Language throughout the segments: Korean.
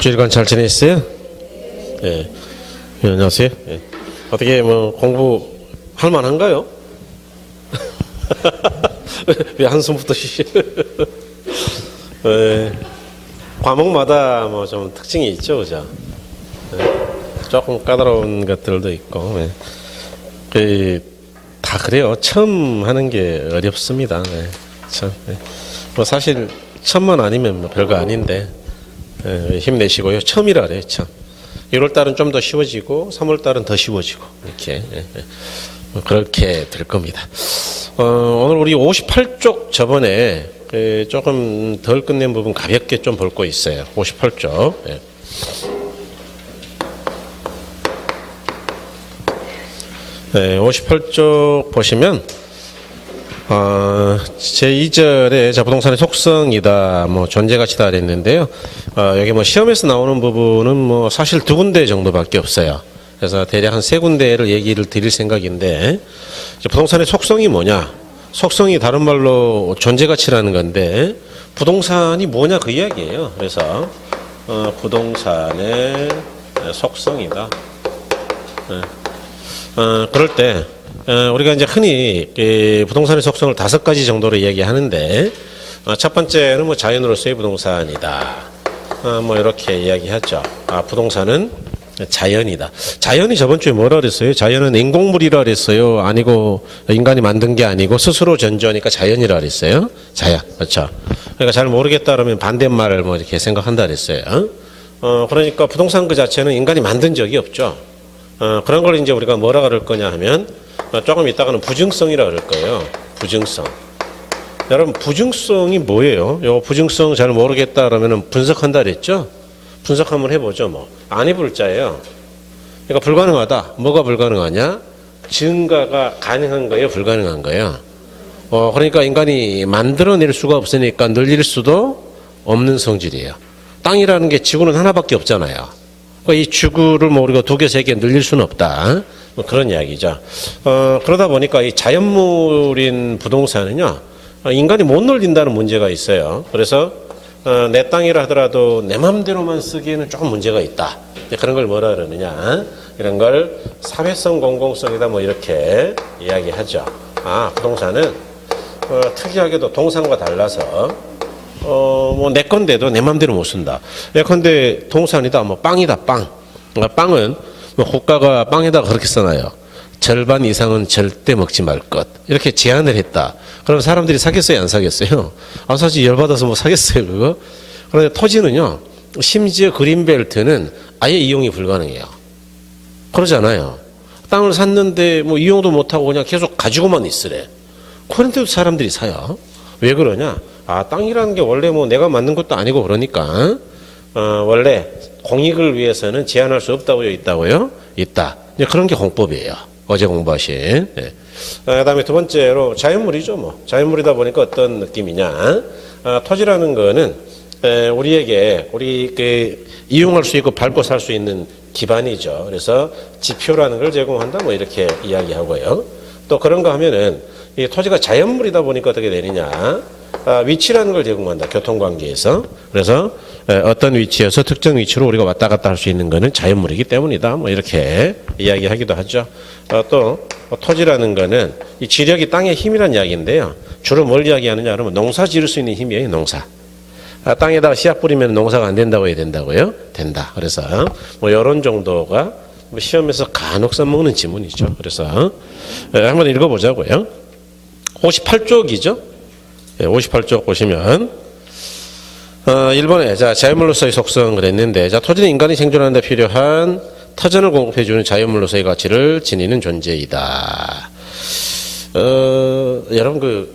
주일간 잘 지내셨어요? 예. 예, 안녕하세요. 예. 어떻게 뭐 공부 할 만한가요? 왜 한숨부터 쉬시? 예. 과목마다 뭐 좀 특징이 있죠, 그죠? 예. 조금 까다로운 것들도 있고, 예. 다 그래요. 처음 하는 게 어렵습니다. 예. 참. 예. 뭐 사실 처음만 아니면 뭐 별거 아닌데. 예, 힘내시고요. 처음이라 그래요. 처음. 1월달은 좀 더 쉬워지고 3월달은 더 쉬워지고 이렇게 뭐 그렇게 될 겁니다. 오늘 우리 58쪽 저번에 조금 덜 끝낸 부분 가볍게 좀 볼 거 있어요. 58쪽. 예. 네, 58쪽 보시면 제2절에 자 부동산의 속성이다, 뭐 존재가치다 그랬는데요. 여기 뭐 시험에서 나오는 부분은 뭐 사실 2군데 정도밖에 없어요. 그래서 대략 한 3군데를 얘기를 드릴 생각인데, 부동산의 속성이 뭐냐? 속성이 다른 말로 존재가치라는 건데, 부동산이 뭐냐 그 이야기예요. 그래서 부동산의 속성이다. 그럴 때 우리가 이제 흔히 부동산의 속성을 5가지 정도로 이야기하는데, 첫 번째는 뭐 자연으로서의 부동산이다. 뭐 이렇게 이야기하죠. 부동산은 자연이다. 자연이 저번 주에 뭐라 그랬어요? 자연은 인공물이라 그랬어요? 아니고 인간이 만든 게 아니고 스스로 존재하니까 자연이라 그랬어요? 자연. 그렇죠. 그러니까 잘 모르겠다 그러면 반대말을 뭐 이렇게 생각한다 그랬어요. 그러니까 부동산 그 자체는 인간이 만든 적이 없죠. 그런 걸 이제 우리가 뭐라 그럴 거냐 하면, 조금 이따가는 부증성이라 그럴 거예요. 부증성. 여러분, 부증성이 뭐예요? 요 부증성 잘 모르겠다 그러면은 분석한다 그랬죠? 분석 한번 해보죠, 뭐. 아니 불자예요. 그러니까 불가능하다. 뭐가 불가능하냐? 증가가 가능한 거예요, 불가능한 거예요? 그러니까 인간이 만들어낼 수가 없으니까 늘릴 수도 없는 성질이에요. 땅이라는 게 지구는 하나밖에 없잖아요. 이 지구를 뭐 우리가 2개, 3개 늘릴 수는 없다. 뭐 그런 이야기죠. 그러다 보니까 이 자연물인 부동산은요, 인간이 못 늘린다는 문제가 있어요. 그래서 내 땅이라 하더라도 내 맘대로만 쓰기에는 조금 문제가 있다. 그런 걸 뭐라 그러느냐? 이런 걸 사회성 공공성이다, 뭐 이렇게 이야기하죠. 부동산은 특이하게도 동산과 달라서 뭐 내 건데도 내 맘대로 못 쓴다. 예컨대 동산이다, 뭐 빵이다, 빵. 빵은 뭐 국가가 빵에다가 그렇게 써놔요. 절반 이상은 절대 먹지 말 것. 이렇게 제한을 했다. 그럼 사람들이 사겠어요, 안 사겠어요? 사실 열받아서 뭐 사겠어요, 그거? 그런데 토지는요, 심지어 그린벨트는 아예 이용이 불가능해요. 그러잖아요. 땅을 샀는데 뭐 이용도 못하고 그냥 계속 가지고만 있으래. 그런데도 사람들이 사요. 왜 그러냐? 땅이라는 게 원래 뭐 내가 만든 것도 아니고 그러니까, 원래 공익을 위해서는 제한할 수 없다고 있다고요? 있다. 그런 게 공법이에요. 어제 공부하신. 네. 그 다음에 2번째로 자연물이죠, 뭐. 자연물이다 보니까 어떤 느낌이냐. 토지라는 거는, 우리에게, 이용할 수 있고 밟고 살 수 있는 기반이죠. 그래서 지표라는 걸 제공한다, 뭐 이렇게 이야기하고요. 또 그런가 하면은, 이 토지가 자연물이다 보니까 어떻게 되느냐. 위치라는 걸 제공한다. 교통관계에서. 그래서 어떤 위치에서 특정 위치로 우리가 왔다 갔다 할 수 있는 거는 자연물이기 때문이다. 뭐 이렇게 이야기하기도 하죠. 또 토지라는 거는 이 지력이 땅의 힘이라는 이야기인데요. 주로 뭘 이야기하느냐 그러면 농사 지을 수 있는 힘이에요. 농사. 땅에다가 씨앗 뿌리면 농사가 안 된다고 해야 된다고요? 된다. 그래서 뭐 이런 정도가 뭐 시험에서 간혹 써먹는 지문이죠. 그래서 한번 읽어보자고요. 58쪽이죠. 58쪽 보시면 1번에 자연물로서의 속성 그랬는데, 토지는 인간이 생존하는 데 필요한 터전을 공급해주는 자연물로서의 가치를 지니는 존재이다. 여러분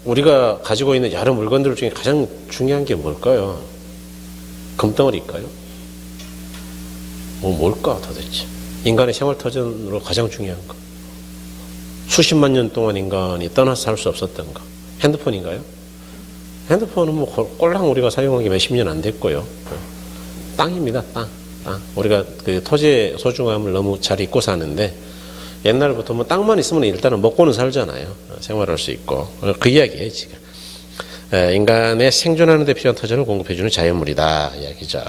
우리가 가지고 있는 여러 물건들 중에 가장 중요한 게 뭘까요? 금덩어리일까요? 뭘까 도대체? 인간의 생활 터전으로 가장 중요한 거. 수십만 년 동안 인간이 떠나서 살 수 없었던 거. 핸드폰인가요? 핸드폰은 뭐 꼴랑 우리가 사용한 게 몇십 년 안 됐고요. 땅입니다, 땅. 우리가 그 토지의 소중함을 너무 잘 잊고 사는데, 옛날부터 뭐 땅만 있으면 일단은 먹고는 살잖아요. 생활할 수 있고. 그 이야기예요, 지금. 인간의 생존하는 데 필요한 터전을 공급해주는 자연물이다 이야기죠.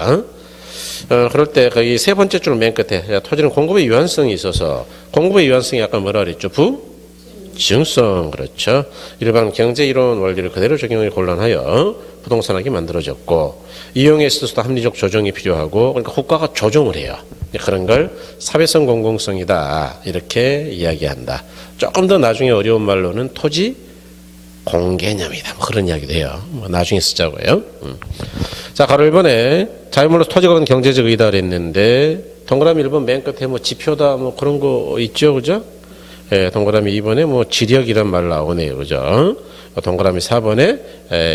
그럴 때 거기 세 번째 줄 맨 끝에 야, 토지는 공급의 유한성이 있어서 공급의 유한성이 아까 뭐라 그랬죠? 부증성. 그렇죠. 일반 경제이론 원리를 그대로 적용해 곤란하여 부동산하게 만들어졌고 이용에 있어서도 합리적 조정이 필요하고 그러니까 국가가 조정을 해요. 그런 걸 사회성 공공성이다 이렇게 이야기한다. 조금 더 나중에 어려운 말로는 토지 공개념이다. 뭐 그런 이야기도 해요. 뭐 나중에 쓰자고요. 자, 가로 1번에 자유물로서 토지가 얻은 경제적 의의다 그랬는데 동그라미 1번 맨 끝에 뭐 지표다 뭐 그런 거 있죠. 그죠? 예, 동그라미 2번에 뭐 지력이란 말 나오네요. 그죠? 동그라미 4번에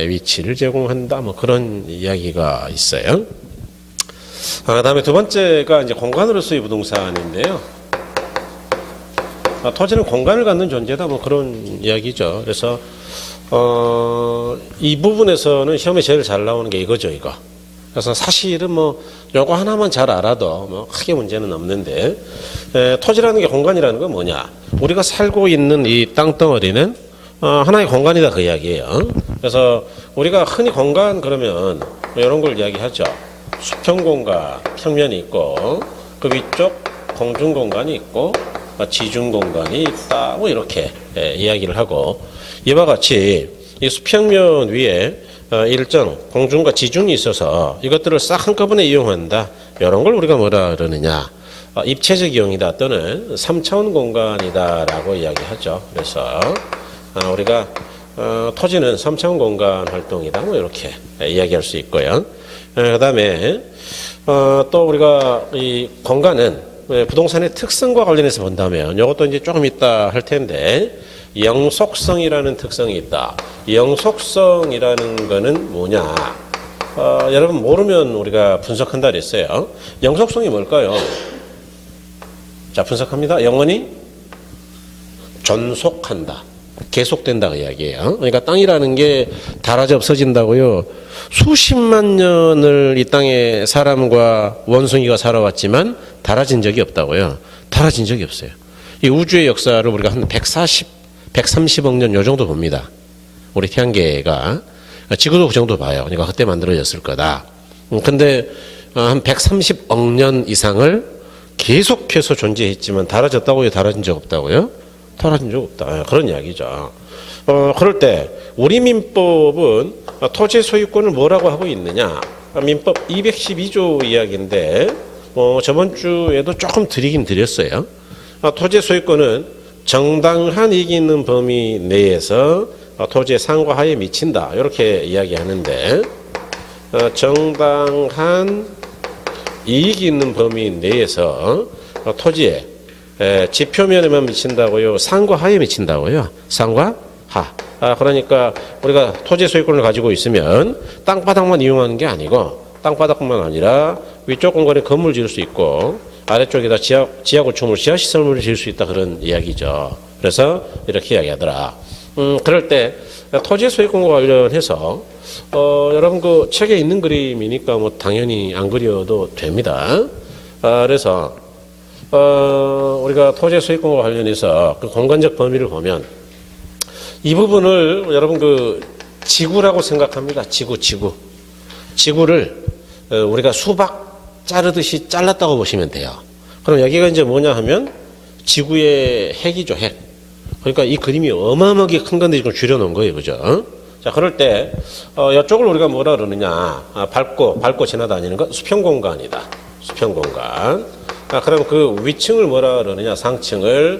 위치를 제공한다. 뭐 그런 이야기가 있어요. 그다음에 두 번째가 이제 공간으로서의 부동산인데요. 토지는 공간을 갖는 존재다. 뭐 그런 이야기죠. 그래서 이 부분에서는 시험에 제일 잘 나오는 게 이거죠, 이거. 그래서 사실은 뭐 요거 하나만 잘 알아도 뭐 크게 문제는 없는데 토지라는 게 공간이라는 건 뭐냐? 우리가 살고 있는 이 땅덩어리는 하나의 공간이다 그 이야기예요. 그래서 우리가 흔히 공간 그러면 이런 걸 이야기하죠. 수평 공간, 평면이 있고 그 위쪽 공중 공간이 있고 지중 공간이 있다. 뭐 이렇게 이야기를 하고 이와 같이 이 수평면 위에 일정 공중과 지중이 있어서 이것들을 싹 한꺼번에 이용한다. 이런 걸 우리가 뭐라 그러느냐? 입체적 이용이다 또는 3차원 공간이다라고 이야기하죠. 그래서 우리가 토지는 3차원 공간 활동이다. 뭐 이렇게 이야기할 수 있고요. 그다음에 또 우리가 이 공간은 부동산의 특성과 관련해서 본다면 이것도 이제 조금 이따 할 텐데 영속성이라는 특성이 있다. 영속성이라는 거는 뭐냐? 여러분 모르면 우리가 분석한다 그랬어요. 영속성이 뭘까요? 자, 분석합니다. 영원히 존속한다. 계속된다 그 이야기예요. 그러니까 땅이라는 게 닳아져 없어진다고요. 수십만 년을 이 땅에 사람과 원숭이가 살아왔지만 닳아진 적이 없다고요. 닳아진 적이 없어요. 이 우주의 역사를 우리가 한 130억 년 요 정도 봅니다. 우리 태양계가 지구도 그 정도 봐요. 그러니까 그때 만들어졌을 거다. 근데 한 130억 년 이상을 계속해서 존재했지만 닳아졌다고요? 닳아진 적 없다고요? 닳아진 적 없다. 그런 이야기죠. 그럴 때 우리 민법은 토지 소유권을 뭐라고 하고 있느냐? 민법 212조 이야기인데 저번 주에도 조금 드리긴 드렸어요. 토지 소유권은 정당한 이익이 있는 범위 내에서 토지의 상과 하에 미친다. 이렇게 이야기하는데 정당한 이익이 있는 범위 내에서 토지에 지표면에만 미친다고요? 상과 하에 미친다고요? 상과 하. 그러니까 우리가 토지 소유권을 가지고 있으면 땅바닥만 이용하는 게 아니고 땅바닥뿐만 아니라 위쪽 공간에 건물 지을 수 있고 아래쪽에다 지하 구축물, 지하시설물을 지을 수 있다 그런 이야기죠. 그래서 이렇게 이야기하더라. 그럴 때 토지 소유권과 관련해서 여러분 그 책에 있는 그림이니까 뭐 당연히 안 그려도 됩니다. 그래서 우리가 토지 소유권과 관련해서 그 공간적 범위를 보면 이 부분을 여러분 그 지구라고 생각합니다. 지구를 우리가 수박 자르듯이 잘랐다고 보시면 돼요. 그럼 여기가 이제 뭐냐 하면 지구의 핵이죠, 핵. 그러니까 이 그림이 어마어마하게 큰 건데 지금 줄여놓은 거예요, 그죠? 자, 그럴 때 이쪽을 우리가 뭐라 그러느냐? 밟고 지나다니는 건 수평 공간이다. 수평 공간. 그럼 그 위층을 뭐라 그러느냐? 상층을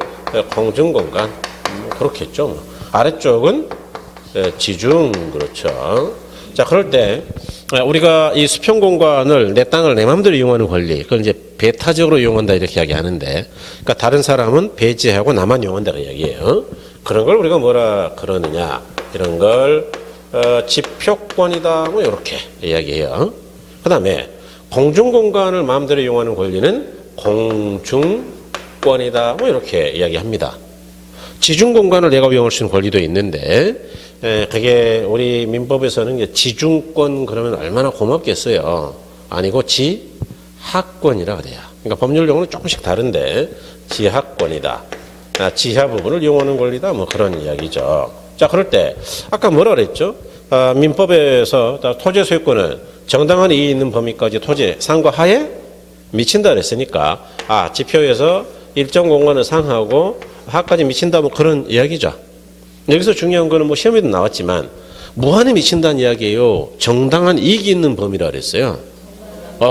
공중 공간. 그렇겠죠. 아래쪽은 지중, 그렇죠. 자, 그럴 때 우리가 이 수평 공간을 내 땅을 내 마음대로 이용하는 권리, 그걸 이제 배타적으로 이용한다 이렇게 이야기하는데, 그러니까 다른 사람은 배제하고 나만 이용한다고 이야기해요. 그런 걸 우리가 뭐라 그러느냐? 이런 걸 지표권이다, 뭐 이렇게 이야기해요. 그다음에 공중 공간을 마음대로 이용하는 권리는 공중권이다, 뭐 이렇게 이야기합니다. 지중 공간을 내가 이용할 수 있는 권리도 있는데, 그게 우리 민법에서는 지중권 그러면 얼마나 고맙겠어요. 아니고 지하권이라 그래요. 그러니까 법률 용어는 조금씩 다른데 지하권이다. 지하 부분을 이용하는 권리다. 뭐 그런 이야기죠. 자, 그럴 때 아까 뭐라 그랬죠? 민법에서 토지 소유권은 정당한 이익이 있는 범위까지 토지 상과 하에 미친다 그랬으니까 지표에서 일정 공간을 상하고 하까지 미친다 뭐 그런 이야기죠. 여기서 중요한 거는 뭐 시험에도 나왔지만 무한에 미친다는 이야기예요. 정당한 이익이 있는 범위라 그랬어요.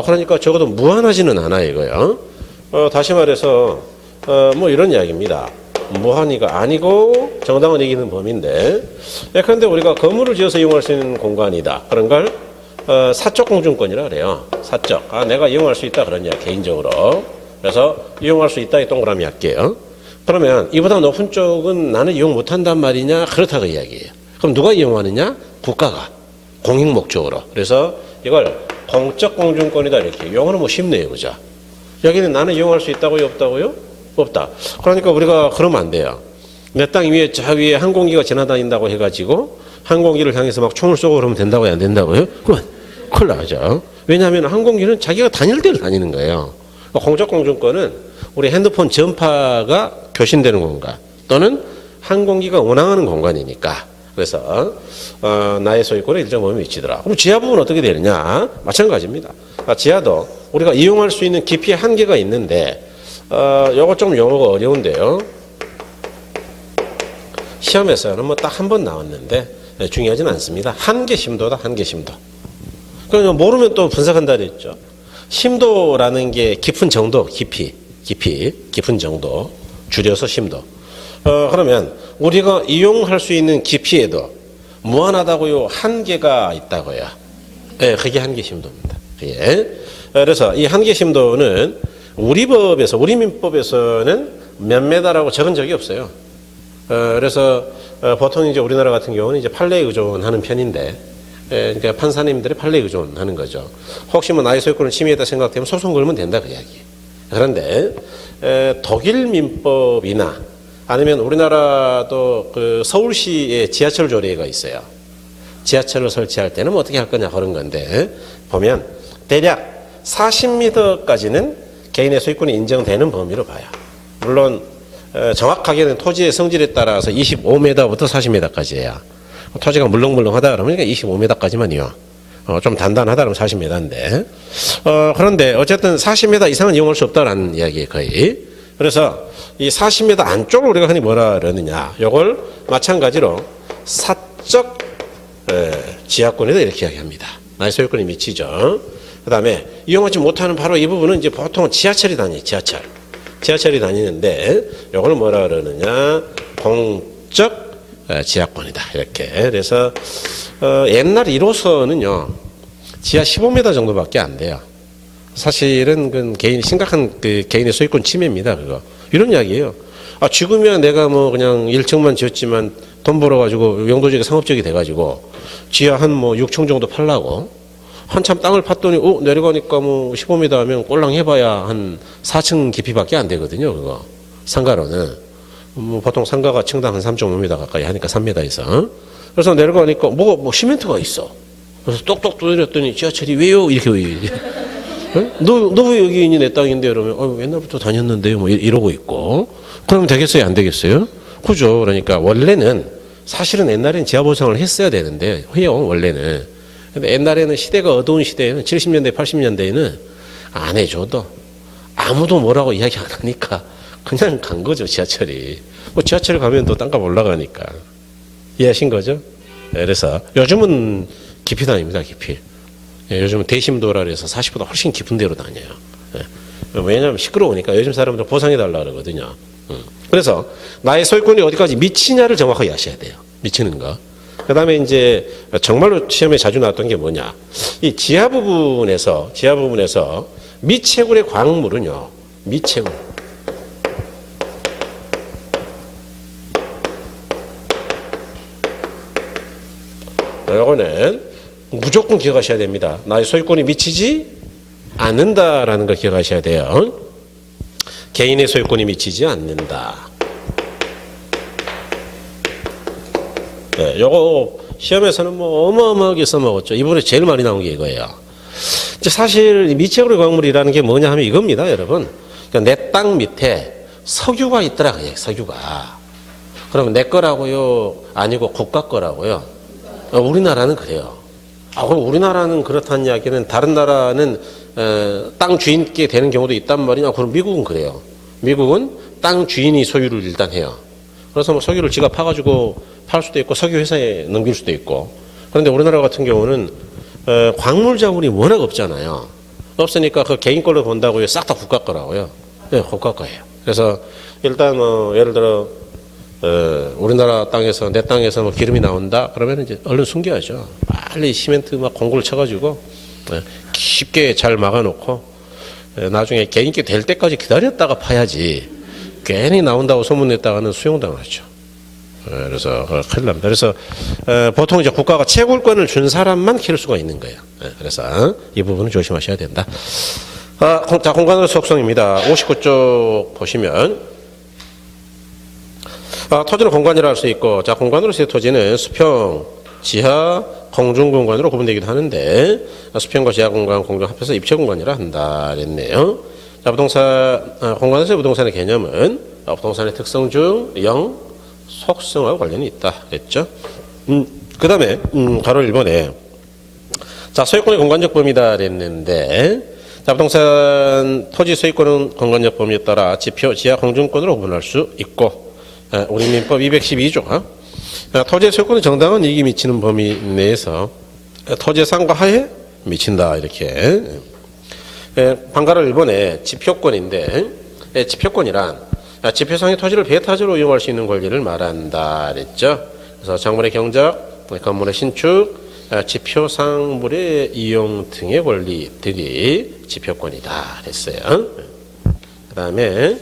그러니까 적어도 무한하지는 않아요, 이거요. 다시 말해서 뭐 이런 이야기입니다. 무한이가 아니고 정당한 이익이 있는 범위인데, 예컨대 우리가 건물을 지어서 이용할 수 있는 공간이다. 그런 걸 사적 공중권이라 그래요. 사적. 내가 이용할 수 있다 그런 이야 개인적으로. 그래서 이용할 수 있다 이 동그라미 할게요. 그러면 이보다 높은 쪽은 나는 이용 못한단 말이냐? 그렇다고 이야기해요. 그럼 누가 이용하느냐? 국가가 공익 목적으로. 그래서 이걸 공적 공중권이다 이렇게. 용어는 뭐 쉽네요, 그죠? 여기는 나는 이용할 수 있다고요, 없다고요? 없다. 그러니까 우리가 그러면 안 돼요. 내 땅 위에 저 위에 항공기가 지나다닌다고 해가지고 항공기를 향해서 막 총을 쏘고 그러면 된다고요, 안 된다고요? 그건 큰일 나죠. 왜냐하면 항공기는 자기가 다닐 때를 다니는 거예요. 공적 공중권은 우리 핸드폰 전파가 교신되는 공간 또는 항공기가 운항하는 공간이니까. 그래서 나의 소유권에 일정 범위 미치더라. 그럼 지하 부분 어떻게 되느냐? 마찬가지입니다. 지하도 우리가 이용할 수 있는 깊이의 한계가 있는데 요거 좀 용어가 어려운데요. 시험에서는 뭐 딱 한 번 나왔는데 중요하진 않습니다. 한계 심도다, 한계 심도. 그러니까 모르면 또 분석한다 그랬죠. 심도라는 게 깊은 정도, 깊은 정도, 줄여서 심도. 그러면 우리가 이용할 수 있는 깊이에도 무한하다고요, 한계가 있다고요. 그게 한계 심도입니다. 그래서 이 한계 심도는 우리 법에서, 우리 민법에서는 몇 메다라고 적은 적이 없어요. 그래서 보통 이제 우리나라 같은 경우는 이제 판례에 의존하는 편인데, 그러니까 판사님들이 판례에 의존하는 거죠. 혹시 뭐 나의 소유권을 침해했다 생각되면 소송 걸면 된다 그 이야기. 그런데 독일 민법이나 아니면 우리나라도 그 서울시에 지하철 조례가 있어요. 지하철을 설치할 때는 뭐 어떻게 할 거냐 그런 건데, 보면 대략 40m까지는 개인의 소유권이 인정되는 범위로 봐요. 물론 정확하게는 토지의 성질에 따라서 25m부터 40m까지예요. 토지가 물렁물렁하다 그러면 25m까지만이요. 좀 단단하다 그러면 40m인데 그런데 어쨌든 40m 이상은 이용할 수 없다라는 이야기예요, 거의. 그래서 이 40m 안쪽을 우리가 흔히 뭐라 그러느냐, 요걸 마찬가지로 사적 지하권이다 이렇게 이야기합니다. 나의 소유권이 미치죠. 그 다음에 이용하지 못하는 바로 이 부분은 이제 보통 지하철이 다녀요. 지하철이 다니는데 요걸 뭐라 그러느냐, 공적 지하권이다 이렇게. 그래서 옛날 1호선은요 지하 15m 정도밖에 안 돼요. 사실은 그 심각한 그 개인의 소유권 침해입니다. 그거 이런 이야기예요. 지금이야 내가 뭐 그냥 1층만 지었지만 돈 벌어가지고 용도지역이 상업지역이 돼가지고 지하 한 뭐 6층 정도 팔라고 한참 땅을 팠더니 내려가니까 뭐 15m 하면 꼴랑 해봐야 한 4층 깊이밖에 안 되거든요. 그거 상가로는. 뭐 보통 상가가 층당 한 3.5m 가까이 하니까 3m에서. 그래서 내려가니까 뭐 시멘트가 있어. 그래서 똑똑 두드렸더니 지하철이 왜요? 이렇게 너 왜 여기 있니? 내 땅인데 그러면 옛날부터 다녔는데요. 뭐 이러고 있고. 그러면 되겠어요? 안 되겠어요? 그죠? 그러니까 원래는 사실은 옛날에는 지하 보상을 했어야 되는데 해요. 원래는. 근데 옛날에는 시대가 어두운 시대에는 70년대 80년대에는 안 해줘도 아무도 뭐라고 이야기 안 하니까 그냥 간 거죠, 지하철이. 뭐 지하철 가면 또 땅값 올라가니까. 이해하신 거죠? 그래서 요즘은 깊이 다닙니다, 깊이. 요즘은 대심도라 그래서 40보다 훨씬 깊은 데로 다녀요. 왜냐하면 시끄러우니까 요즘 사람들 보상해달라 그러거든요. 그래서 나의 소유권이 어디까지 미치냐를 정확하게 아셔야 돼요. 미치는 거. 그 다음에 이제 정말로 시험에 자주 나왔던 게 뭐냐. 이 지하 부분에서 미채굴의 광물은요, 미채굴. 이거는 무조건 기억하셔야 됩니다. 나의 소유권이 미치지 않는다라는 걸 기억하셔야 돼요. 개인의 소유권이 미치지 않는다. 네, 요거 시험에서는 뭐 어마어마하게 써먹었죠. 이번에 제일 많이 나온 게 이거예요. 사실 미채굴의 광물이라는 게 뭐냐 하면 이겁니다, 여러분. 그러니까 내 땅 밑에 석유가 있더라, 석유가. 그러면 내 거라고요? 아니고 국가 거라고요? 우리나라는 그래요. 그럼 우리나라는 그렇다는 이야기는 다른 나라는 땅 주인께 되는 경우도 있단 말이냐? 그럼 미국은 그래요. 미국은 땅 주인이 소유를 일단 해요. 그래서 뭐 석유를 지가 파가지고 팔 수도 있고 석유 회사에 넘길 수도 있고. 그런데 우리나라 같은 경우는 광물 자원이 워낙 없잖아요. 없으니까 그 개인 걸로 본다고요. 싹 다 국가 거라고요. 네, 국가 거예요. 그래서 일단 예를 들어 우리나라 땅에서 내 땅에서 뭐 기름이 나온다 그러면 이제 얼른 숨겨야죠. 빨리 시멘트 막 공구를 쳐가지고 깊게 잘 막아놓고 나중에 개인께 될 때까지 기다렸다가 파야지. 괜히 나온다고 소문냈다가는 수용당하죠. 그래서 큰일 납니다. 그래서 보통 이제 국가가 채굴권을 준 사람만 키울 수가 있는 거예요. 그래서 이 부분은 조심하셔야 된다. 자, 공간으로 속성입니다. 59쪽 보시면 토지는 공간이라 할 수 있고, 자, 공간으로서의 토지는 수평, 지하, 공중 공간으로 구분되기도 하는데 수평과 지하 공간 공중 합해서 입체 공간이라 한다 그랬네요. 자, 공간에서의 부동산의 개념은 부동산의 특성 중 영, 속성과 관련이 있다 그랬죠. 그 다음에 가로 1번에 자, 소유권의 공간적 범위다 그랬는데 자, 부동산 토지 소유권은 공간적 범위에 따라 지표, 지하, 공중권으로 구분할 수 있고 우리 민법 212조 토지의 소유권은 정당한 이익이 미치는 범위 내에서 토지의 상과 하에 미친다 이렇게. 방가로 1번에 지표권인데 지표권이란 지표상의 토지를 배타지로 이용할 수 있는 권리를 말한다 그랬죠. 그래서 작물의 경작, 건물의 신축, 지표상물의 이용 등의 권리들이 지표권이다 그랬어요. 그 다음에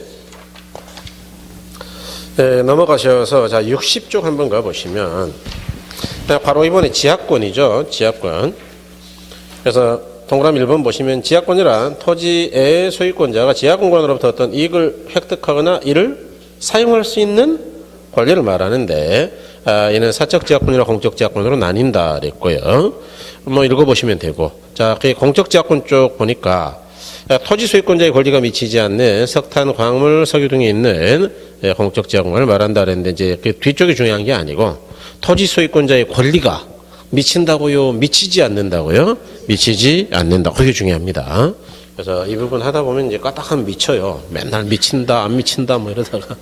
넘어가셔서 자 60쪽 한번 가보시면 바로 이번에 지하권이죠. 지하권. 그래서 동그라미 1번 보시면 지하권이란 토지의 소유권자가 지하공간으로부터 어떤 이익을 획득하거나 이를 사용할 수 있는 권리를 말하는데 얘는 사적 지하권이나 공적 지하권으로 나뉜다 그랬고요. 뭐 읽어보시면 되고 자 공적 지하권 쪽 보니까 토지 소유권자의 권리가 미치지 않는 석탄, 광물, 석유 등에 있는 공적 지하공간을 말한다 그랬는데 이제 그 뒤쪽이 중요한 게 아니고 토지 소유권자의 권리가 미친다고요? 미치지 않는다고요? 미치지 않는다. 그게 중요합니다. 그래서 이 부분 하다 보면 이제 까딱하면 미쳐요. 맨날 미친다, 안 미친다, 뭐 이러다가.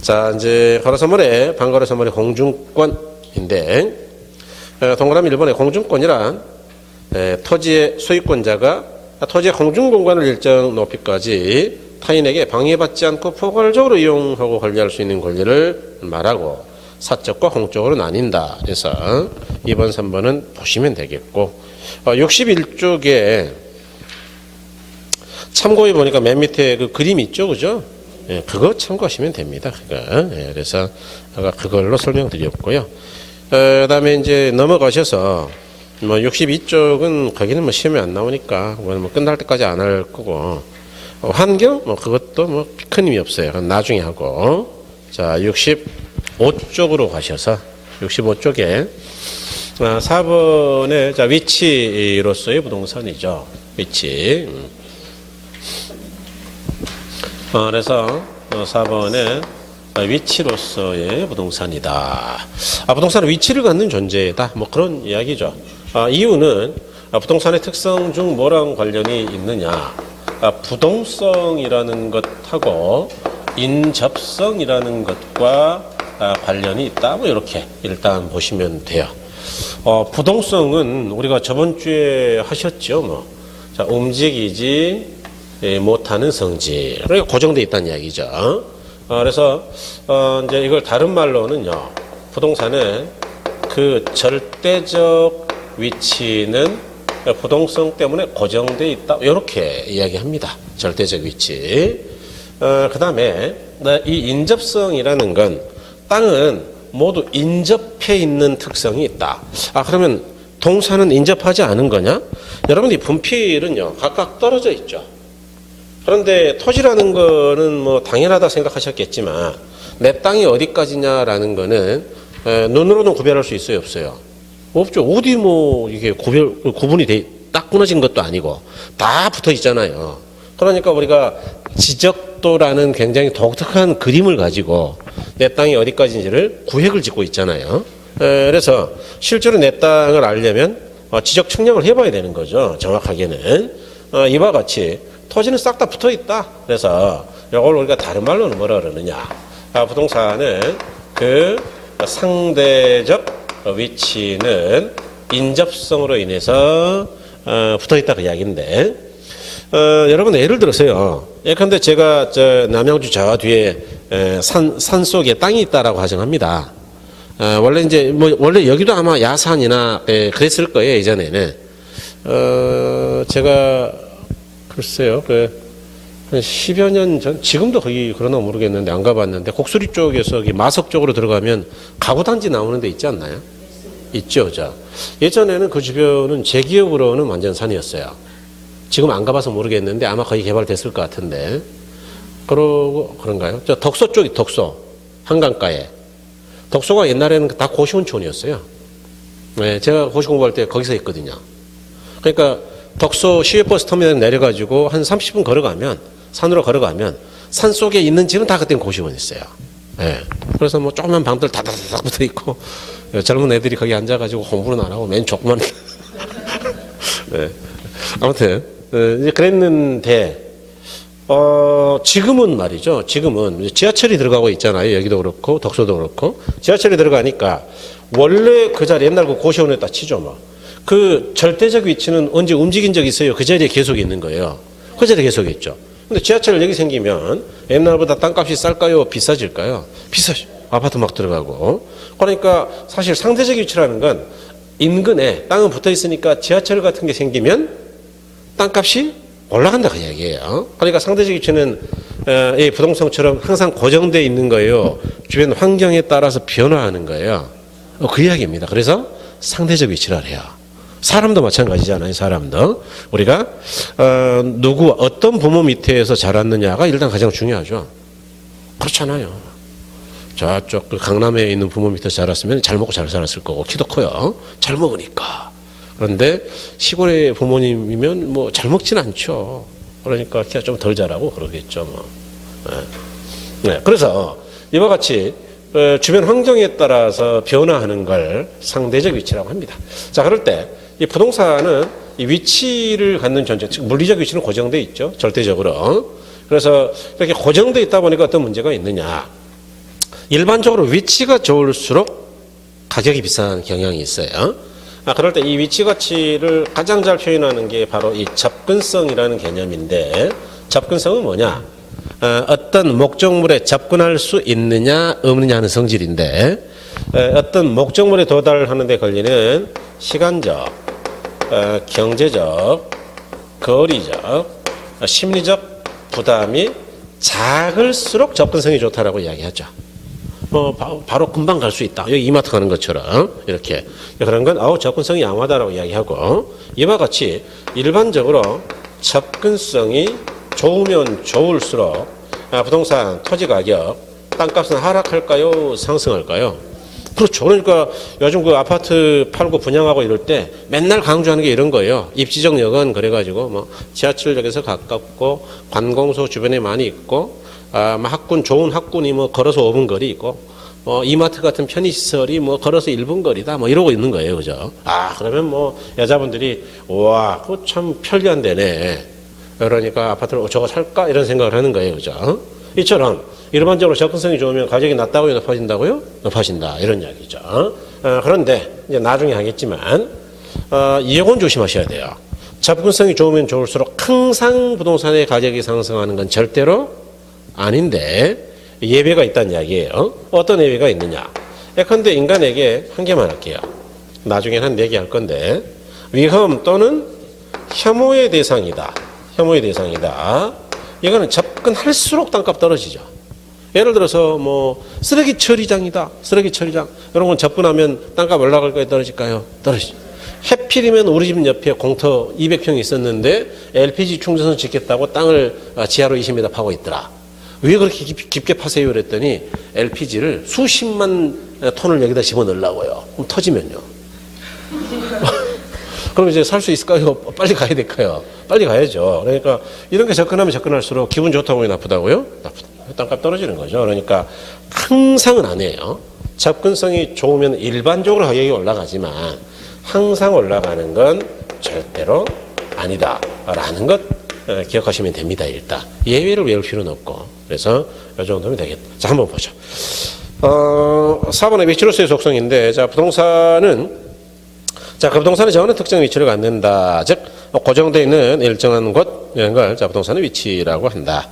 자, 이제 가로선물에, 반가로선물의 공중권인데, 동그라미 1번의 공중권이란 토지의 소유권자가 토지의 공중공간을 일정 높이까지 타인에게 방해받지 않고 포괄적으로 이용하고 관리할 수 있는 권리를 말하고 사적과 공적으로 나뉜다. 그래서 2번, 3번은 보시면 되겠고 61쪽에 참고해 보니까 맨 밑에 그 그림 있죠, 그죠? 예, 그거 참고하시면 됩니다. 그래서 아까 그걸로 설명드렸고요. 그다음에 이제 넘어가셔서 뭐 62쪽은 거기는 뭐 시험에 안 나오니까 뭐 끝날 때까지 안 할 거고 환경 뭐 그것도 뭐 큰 의미 없어요. 그건 나중에 하고 자 65쪽으로 가셔서 65쪽에 4번에 자 위치로서의 부동산이죠. 위치. 그래서 4번에 위치로서의 부동산이다. 부동산은 위치를 갖는 존재다. 뭐 그런 이야기죠. 이유는 부동산의 특성 중 뭐랑 관련이 있느냐. 부동성이라는 것하고 인접성이라는 것과 관련이 있다. 뭐 이렇게 일단 보시면 돼요. 부동성은 우리가 저번 주에 하셨죠. 뭐. 자, 움직이지 못하는 성질. 그러니까 고정되어 있다는 이야기죠. 그래서 이제 이걸 다른 말로는요. 부동산은 그 절대적 위치는 부동성 때문에 고정되어 있다. 이렇게 이야기합니다. 절대적 위치. 그 다음에 이 인접성이라는 건 땅은 모두 인접해 있는 특성이 있다. 그러면 동산은 인접하지 않은 거냐? 여러분이 분필은요. 각각 떨어져 있죠. 그런데 토지라는 거는 뭐 당연하다 생각하셨겠지만 내 땅이 어디까지냐라는 거는 눈으로는 구별할 수 있어요, 없어요? 없죠. 어디 뭐 이게 구분이 딱 끊어진 것도 아니고 다 붙어 있잖아요. 그러니까 우리가 지적도라는 굉장히 독특한 그림을 가지고 내 땅이 어디까지인지를 구획을 짓고 있잖아요. 그래서 실제로 내 땅을 알려면 지적 측량을 해봐야 되는 거죠. 정확하게는. 이와 같이 토지는 싹 다 붙어 있다. 그래서 이걸 우리가 다른 말로는 뭐라 그러느냐. 부동산은 그 상대적 위치는 인접성으로 인해서 붙어 있다 그 이야기인데, 여러분 예를 들어서요. 예컨대 제가 남양주 저 뒤에 산 속에 땅이 있다라고 가정합니다. 원래 이제 원래 여기도 아마 야산이나 그랬을 거예요 예전에는. 제가 글쎄요 한 10여 년 전, 지금도 거의 그러나 모르겠는데 안 가봤는데, 곡수리 쪽에서 마석 쪽으로 들어가면 가구단지 나오는 데 있지 않나요? 있죠. 예전에는 그 주변은 제 기억으로는 완전 산이었어요. 지금 안 가봐서 모르겠는데 아마 거의 개발됐을 것 같은데. 그런가요? 저 덕소 쪽이 덕소 한강가에. 덕소가 옛날에는 다 고시원촌이었어요. 네, 제가 고시 공부할 때 거기서 했거든요. 그러니까 덕소 시외버스 터미널에 내려가지고 한 30분 걸어가면, 산으로 걸어가면 산 속에 있는 집은 다 그때는 고시원이었어요. 네. 그래서 뭐 조그만 방들 다다닥 붙어 있고 젊은 애들이 거기 앉아가지고 공부는 안 하고 맨 조그만. 네. 아무튼 이제 그랬는데 지금은 말이죠. 지금은 지하철이 들어가고 있잖아요. 여기도 그렇고 덕소도 그렇고 지하철이 들어가니까 원래 그 자리 옛날 그 고시원에다 치죠 뭐. 그 절대적 위치는 언제 움직인 적 있어요? 그 자리에 계속 있는 거예요. 그 자리에 계속 있죠. 근데 지하철 여기 생기면 옛날보다 땅값이 쌀까요? 비싸질까요? 비싸죠. 아파트 막 들어가고. 그러니까 사실 상대적 위치라는 건 인근에 땅은 붙어 있으니까 지하철 같은 게 생기면 땅값이 올라간다 그 얘기예요. 그러니까 상대적 위치는 이 부동산처럼 항상 고정되어 있는 거예요. 주변 환경에 따라서 변화하는 거예요. 그 이야기입니다. 그래서 상대적 위치라 해요. 사람도 마찬가지잖아요. 사람도 우리가 누구 어떤 부모 밑에서 자랐느냐가 일단 가장 중요하죠. 그렇잖아요. 저쪽 그 강남에 있는 부모 밑에서 자랐으면 잘 먹고 잘 살았을 거고 키도 커요. 잘 먹으니까. 그런데 시골의 부모님이면 뭐 잘 먹진 않죠. 그러니까 키가 좀 덜 자라고 그러겠죠. 뭐. 네. 그래서 이와 같이 주변 환경에 따라서 변화하는 걸 상대적 위치라고 합니다. 자, 그럴 때 이 부동산은 이 위치를 갖는 존재, 즉 물리적 위치는 고정되어 있죠. 절대적으로. 그래서 이렇게 고정되어 있다 보니까 어떤 문제가 있느냐. 일반적으로 위치가 좋을수록 가격이 비싼 경향이 있어요. 그럴 때 이 위치 가치를 가장 잘 표현하는 게 바로 이 접근성이라는 개념인데, 접근성은 뭐냐? 어떤 목적물에 접근할 수 있느냐 없느냐 하는 성질인데, 어떤 목적물에 도달하는 데 걸리는 시간적, 경제적, 거리적, 심리적 부담이 작을수록 접근성이 좋다라고 이야기하죠. 바로 금방 갈 수 있다. 여기 이마트 가는 것처럼 이렇게 그런 건 접근성이 양호하다라고 이야기하고, 이와 같이 일반적으로 접근성이 좋으면 좋을수록 부동산 토지 가격, 땅값은 하락할까요? 상승할까요? 그렇죠. 그러니까 요즘 그 아파트 팔고 분양하고 이럴 때 맨날 강조하는 게 이런 거예요. 입지적역은 그래가지고 뭐 지하철역에서 가깝고 관공서 주변에 많이 있고, 좋은 학군이 뭐 걸어서 5분 거리 있고, 이마트 같은 편의시설이 뭐 걸어서 1분 거리다 뭐 이러고 있는 거예요. 그죠? 그러면 뭐 여자분들이 와, 그거 참 편리한 데네. 그러니까 아파트를 저거 살까? 이런 생각을 하는 거예요. 그죠? 이처럼 일반적으로 접근성이 좋으면 가격이 낮다고요? 높아진다고요? 높아진다. 이런 이야기죠. 그런데 이제 나중에 하겠지만, 이건 조심하셔야 돼요. 접근성이 좋으면 좋을수록 항상 부동산의 가격이 상승하는 건 절대로 아닌데 예외가 있다는 이야기예요. 어떤 예외가 있느냐? 예컨대 인간에게 한 개만 할게요. 나중에는 한 4개 할 건데, 위험 또는 혐오의 대상이다. 혐오의 대상이다. 이거는 접근할수록 땅값 떨어지죠. 예를 들어서 뭐 쓰레기 처리장이다. 쓰레기 처리장. 이런 건 접근하면 땅값 올라갈까요? 떨어질까요? 떨어지죠. 해필이면 우리 집 옆에 공터 200평이 있었는데 LPG 충전소 짓겠다고 땅을 지하로 20m 파고 있더라. 왜 그렇게 깊게 파세요? 그랬더니 LPG를 수십만 톤을 여기다 집어넣으려고요. 그럼 터지면요. 그럼 이제 살 수 있을까요? 빨리 가야 될까요? 빨리 가야죠. 그러니까 이런 게 접근하면 접근할수록 기분 좋다고요? 나쁘다고요? 나쁘다. 땅값 떨어지는 거죠. 그러니까 항상은 아니에요. 접근성이 좋으면 일반적으로 가격이 올라가지만 항상 올라가는 건 절대로 아니다라는 것 기억하시면 됩니다. 일단 예외를 외울 필요는 없고, 그래서 이 정도면 되겠다. 자, 한번 보죠. 4번의 위치로서의 속성인데, 자, 부동산은 그 부동산의 정하는 특정 위치를 갖는다. 즉 고정되어 있는 일정한 곳, 이런 걸 자, 부동산의 위치라고 한다.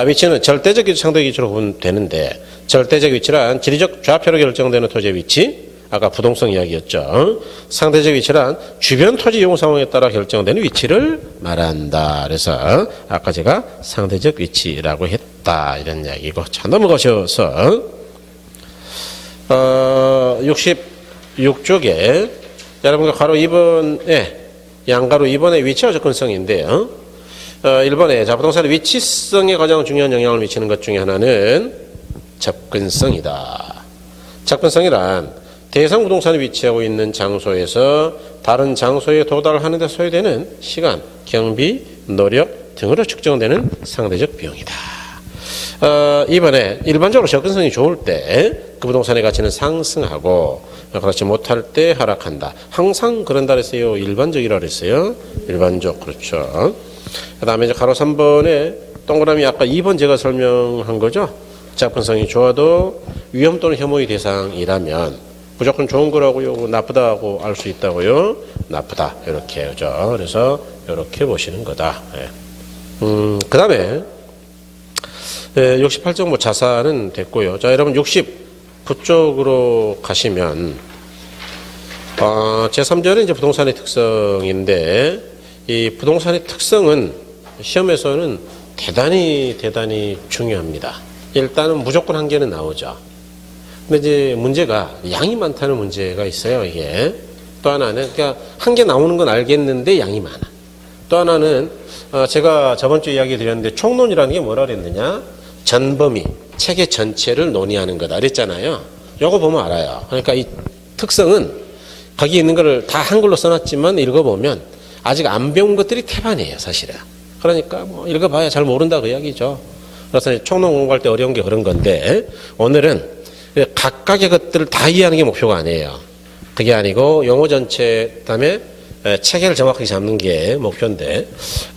위치는 절대적 기초, 상대 기초로 보면 되는데, 절대적 위치란 지리적 좌표로 결정되는 토지의 위치, 아까 부동성 이야기였죠. 상대적 위치란 주변 토지 이용 상황에 따라 결정되는 위치를 말한다. 그래서 아까 제가 상대적 위치라고 했다, 이런 이야기고. 자, 넘어가셔서 66쪽에 여러분과 가로 2번에 양가로 2번의 위치와 접근성인데요. 1번에 자, 부동산의 위치성에 가장 중요한 영향을 미치는 것 중에 하나는 접근성이다. 접근성이란 대상 부동산이 위치하고 있는 장소에서 다른 장소에 도달하는 데 소요되는 시간, 경비, 노력 등으로 측정되는 상대적 비용이다. 이번에 일반적으로 접근성이 좋을 때 그 부동산의 가치는 상승하고 그렇지 못할 때 하락한다. 항상 그런다 그랬어요? 일반적이라 그랬어요? 일반적, 그렇죠. 그 다음에 이제 가로 3번에 동그라미 아까 2번 제가 설명한 거죠. 접근성이 좋아도 위험 또는 혐오의 대상이라면 무조건 좋은 거라고요, 나쁘다고 알 수 있다고요? 나쁘다, 이렇게 그죠. 그래서 이렇게 보시는 거다. 그 다음에 68쪽 뭐 자산은 됐고요. 자, 여러분 69쪽으로 가시면 제3절은 이제 부동산의 특성인데, 이 부동산의 특성은 시험에서는 대단히 중요합니다. 일단은 무조건 한 개는 나오죠. 근데 이제 문제가 양이 많다는 문제가 있어요, 이게. 또 하나는, 그러니까 한 개 나오는 건 알겠는데 양이 많아. 또 하나는, 제가 저번 주에 이야기 드렸는데 총론이라는 게 뭐라 그랬느냐? 전범위, 체계 전체를 논의하는 거다 그랬잖아요. 요거 보면 알아요. 그러니까 이 특성은 거기 있는 거를 다 한글로 써놨지만 읽어보면 아직 안 배운 것들이 태반이에요, 사실은. 그러니까 뭐 읽어봐야 잘 모른다 그 이야기죠. 그래서 총론 공부할 때 어려운 게 그런 건데, 오늘은 각각의 것들을 다 이해하는 게 목표가 아니에요. 그게 아니고 용어 전체, 그다음에 체계를 정확하게 잡는 게 목표인데,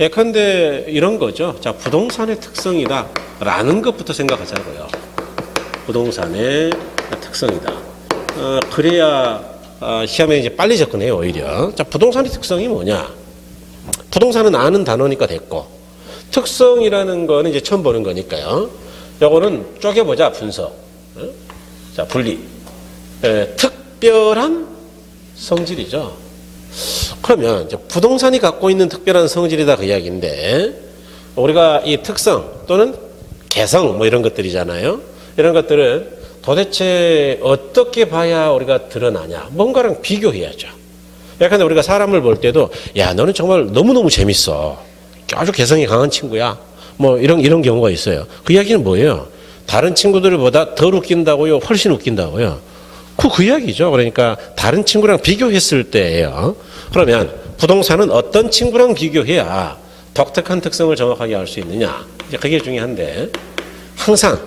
예컨대 이런 거죠. 자, 부동산의 특성이다 라는 것부터 생각하자고요. 부동산의 특성이다. 그래야 시험에 이제 빨리 접근해요, 오히려. 자, 부동산의 특성이 뭐냐? 부동산은 아는 단어니까 됐고, 특성이라는 거는 이제 처음 보는 거니까요. 요거는 쪼개보자, 분석. 자, 분리. 특별한 성질이죠. 그러면 이제 부동산이 갖고 있는 특별한 성질이다 그 이야기인데, 우리가 이 특성 또는 개성 뭐 이런 것들이잖아요. 이런 것들은 도대체 어떻게 봐야 우리가 드러나냐? 뭔가랑 비교해야죠. 약간 우리가 사람을 볼 때도, 야, 너는 정말 너무너무 재밌어. 아주 개성이 강한 친구야. 뭐 이런 경우가 있어요. 그 이야기는 뭐예요? 다른 친구들보다 덜 웃긴다고요? 훨씬 웃긴다고요? 그 이야기죠. 그러니까 다른 친구랑 비교했을 때예요. 그러면 부동산은 어떤 친구랑 비교해야 독특한 특성을 정확하게 알 수 있느냐? 이제 그게 중요한데, 항상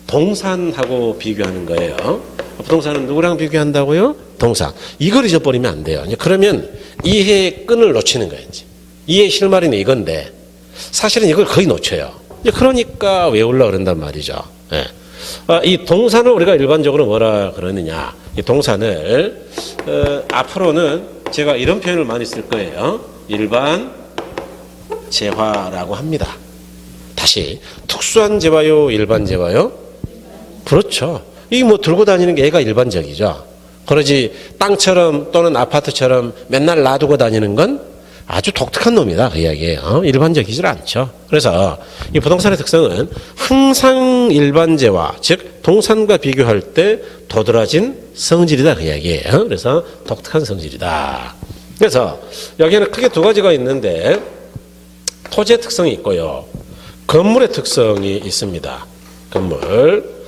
동산하고 비교하는 거예요. 부동산은 누구랑 비교한다고요? 동산. 이걸 잊어버리면 안 돼요. 그러면 이해의 끈을 놓치는 거예요. 이해 실마리는 이건데 사실은 이걸 거의 놓쳐요. 그러니까 외우려고 그런단 말이죠. 예. 이 동산을 우리가 일반적으로 뭐라 그러느냐? 이 동산을 앞으로는 제가 이런 표현을 많이 쓸 거예요. 일반 재화라고 합니다. 다시, 특수한 재화요, 일반 재화요? 그렇죠. 이 뭐 들고 다니는 게 애가 일반적이죠. 그러지 땅처럼 또는 아파트처럼 맨날 놔두고 다니는 건 아주 독특한 놈이다 그 이야기예요. 일반적이질 않죠. 그래서 이 부동산의 특성은 항상 일반재화, 즉 동산과 비교할 때 도드라진 성질이다 그 이야기예요. 그래서 독특한 성질이다. 그래서 여기에는 크게 두 가지가 있는데, 토지의 특성이 있고요, 건물의 특성이 있습니다. 건물.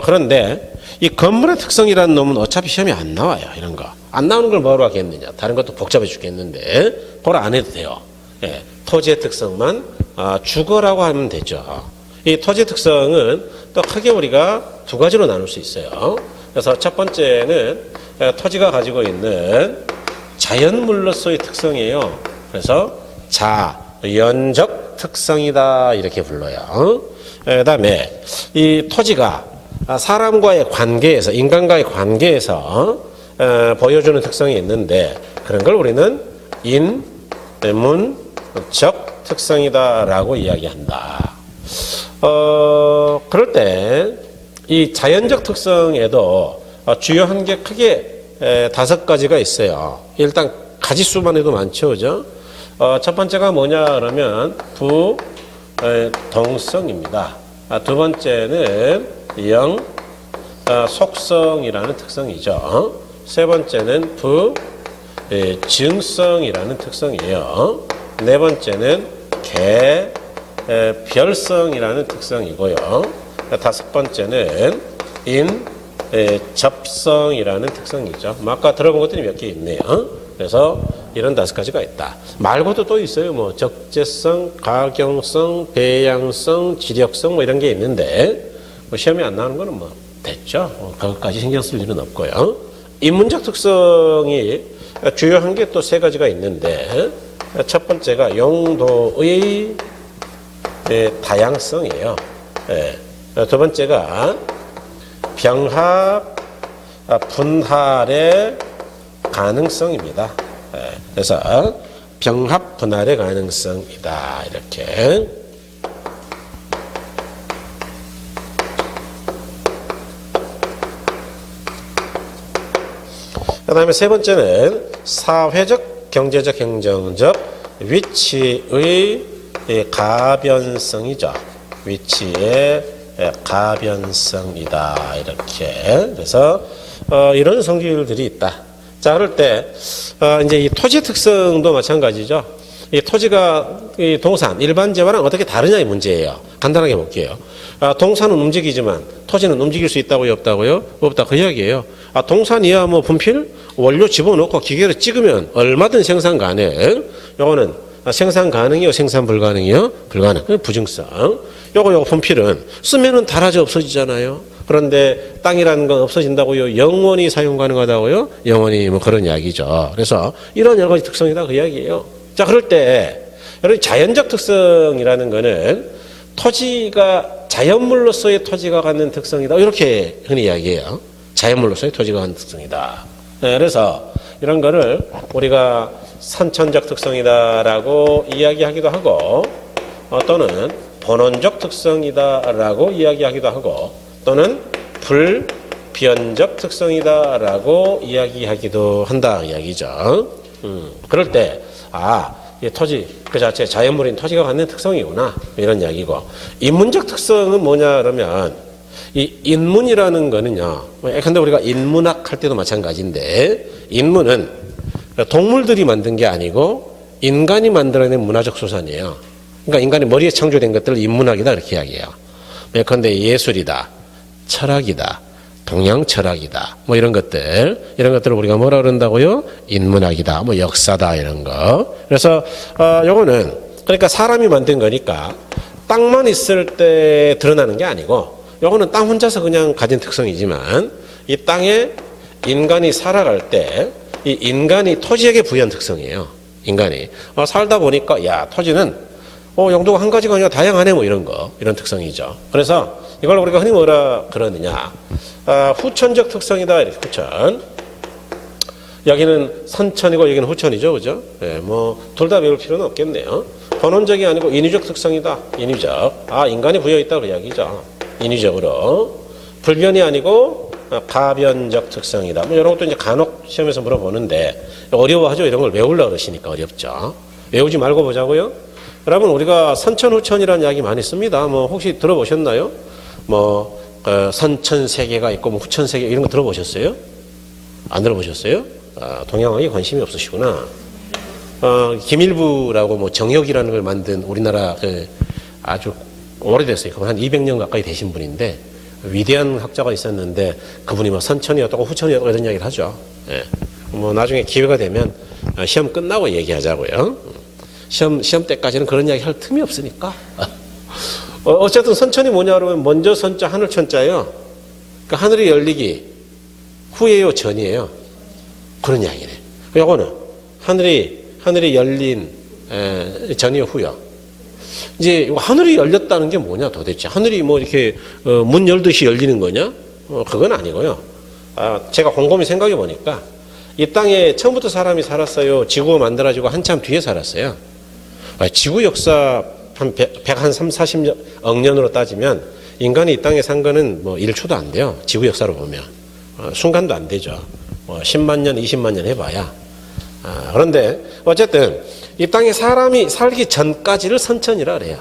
그런데 이 건물의 특성이라는 놈은 어차피 시험에 안 나와요. 이런 거. 안 나오는 걸 뭐로 하겠느냐. 다른 것도 복잡해 죽겠는데 그걸 안 해도 돼요. 예, 토지의 특성만 주거라고 하면 되죠. 이 토지 특성은 또 크게 우리가 두 가지로 나눌 수 있어요. 그래서 첫 번째는 토지가 가지고 있는 자연물로서의 특성이에요. 그래서 자연적 특성이다 이렇게 불러요. 그다음에 이 토지가 사람과의 관계에서, 인간과의 관계에서 보여주는 특성이 있는데, 그런 걸 우리는 인문적 특성이다라고 이야기한다. 그럴 때 이 자연적 특성에도 주요한 게 크게 5가지가 있어요. 일단 가지수만 해도 많죠, 그죠? 첫 번째가 뭐냐 그러면 부동성입니다. 두 번째는 속성이라는 특성이죠. 세 번째는 증성이라는 특성이에요. 네 번째는 개별성이라는 특성이고요. 다섯 번째는 접성이라는 특성이죠. 아까 들어본 것들이 몇 개 있네요. 그래서 이런 5가지가 있다. 말고도 또 있어요. 뭐 적재성, 가경성, 배양성, 지력성 뭐 이런 게 있는데, 뭐 시험에 안 나오는 거는 뭐 됐죠. 그것까지 신경 쓸 일은 없고요. 인문적 특성이 주요한 게 또 3가지가 있는데, 첫 번째가 용도의 다양성이에요. 두 번째가 병합, 분할의 가능성입니다. 그래서 병합, 분할의 가능성이다. 이렇게. 그 다음에 세 번째는 사회적, 경제적, 행정적 위치의 가변성이죠. 위치의 가변성이다. 이렇게. 그래서 이런 성질들이 있다. 자, 그럴 때 이제 이 토지 특성도 마찬가지죠. 이 토지가 이 동산, 일반 재화랑 어떻게 다르냐의 문제예요. 간단하게 볼게요. 동산은 움직이지만 토지는 움직일 수 있다고요, 없다고요? 없다. 그 이야기예요. 동산이야 뭐 분필, 원료 집어넣고 기계로 찍으면 얼마든 생산 가능. 요거는 생산 가능이요, 생산 불가능이요? 불가능. 부증성. 요거 분필은 쓰면은 닳아져 없어지잖아요. 그런데 땅이라는 건 없어진다고요? 영원히 사용 가능하다고요? 영원히 뭐 그런 이야기죠. 그래서 이런 여러 가지 특성이다 그 이야기예요. 자, 그럴 때 여러분 자연적 특성이라는 거는 토지가 자연물로서의 토지가 갖는 특성이다. 이렇게 흔히 이야기해요. 자연물로서의 토지가 갖는 특성이다. 그래서 이런 거를 우리가 선천적 특성이다라고 이야기하기도 하고, 또는 본원적 특성이다라고 이야기하기도 하고, 또는 불변적 특성이다라고 이야기하기도 한다 이야기죠. 그럴 때 이 토지 그 자체 자연물인 토지가 갖는 특성이구나 이런 이야기고, 인문적 특성은 뭐냐 그러면 이 인문이라는 거는요. 근데 우리가 인문학 할 때도 마찬가지인데, 인문은 동물들이 만든 게 아니고 인간이 만들어낸 문화적 소산이에요. 그러니까 인간의 머리에 창조된 것들을 인문학이다 이렇게 이야기해요. 그런데 예술이다, 철학이다, 동양 철학이다, 뭐 이런 것들을 우리가 뭐라 그런다고요? 인문학이다, 뭐 역사다 이런 거. 그래서 요거는 그러니까 사람이 만든 거니까 땅만 있을 때 드러나는 게 아니고, 요거는 땅 혼자서 그냥 가진 특성이지만 이 땅에 인간이 살아갈 때 이 인간이 토지에게 부여한 특성이에요. 인간이 살다 보니까 야 토지는 용도가 한 가지가 아니라 다양하네 뭐 이런 거, 이런 특성이죠. 그래서 이걸 우리가 흔히 뭐라 그러느냐, 후천적 특성이다. 이렇게 후천. 여기는 선천이고 여기는 후천이죠, 그죠? 뭐 둘 다 배울 필요는 없겠네요. 본원적이 아니고 인위적 특성이다. 인위적. 인간이 부여있다 그 이야기죠. 인위적으로. 불변이 아니고 가변적 특성이다. 뭐 이런 것도 이제 간혹 시험에서 물어보는데 어려워하죠. 이런 걸 외우려고 그러시니까 어렵죠. 외우지 말고 보자고요. 여러분 우리가 선천 후천이라는 이야기 많이 씁니다. 뭐 혹시 들어보셨나요? 뭐 선천 세계가 있고 뭐 후천 세계 이런 거 들어보셨어요? 안 들어보셨어요? 동양학에 관심이 없으시구나. 김일부라고 뭐 정역이라는 걸 만든 우리나라 아주 오래됐어요. 그분 한 200년 가까이 되신 분인데 위대한 학자가 있었는데 그분이 뭐 선천이었다고 후천이었다고 이런 이야기를 하죠. 뭐 나중에 기회가 되면 시험 끝나고 얘기하자고요. 시험 때까지는 그런 이야기 할 틈이 없으니까. 어쨌든 선천이 뭐냐 그러면 먼저 선자 하늘 천자예요. 그러니까 하늘이 열리기 후예요, 전이에요. 그런 이야기네. 요거는 하늘이 열린 전이요, 후요. 이제 하늘이 열렸다는 게 뭐냐 도대체? 하늘이 뭐 이렇게 문 열듯이 열리는 거냐? 그건 아니고요. 제가 곰곰이 생각해 보니까 이 땅에 처음부터 사람이 살았어요. 지구가 만들어지고 한참 뒤에 살았어요. 지구 역사 한 130-140억 년으로 따지면 인간이 이 땅에 산 거는 뭐 1초도 안 돼요. 지구 역사로 보면. 순간도 안 되죠. 10만 년, 20만 년 해봐야. 그런데 어쨌든 이 땅에 사람이 살기 전까지를 선천이라 그래요.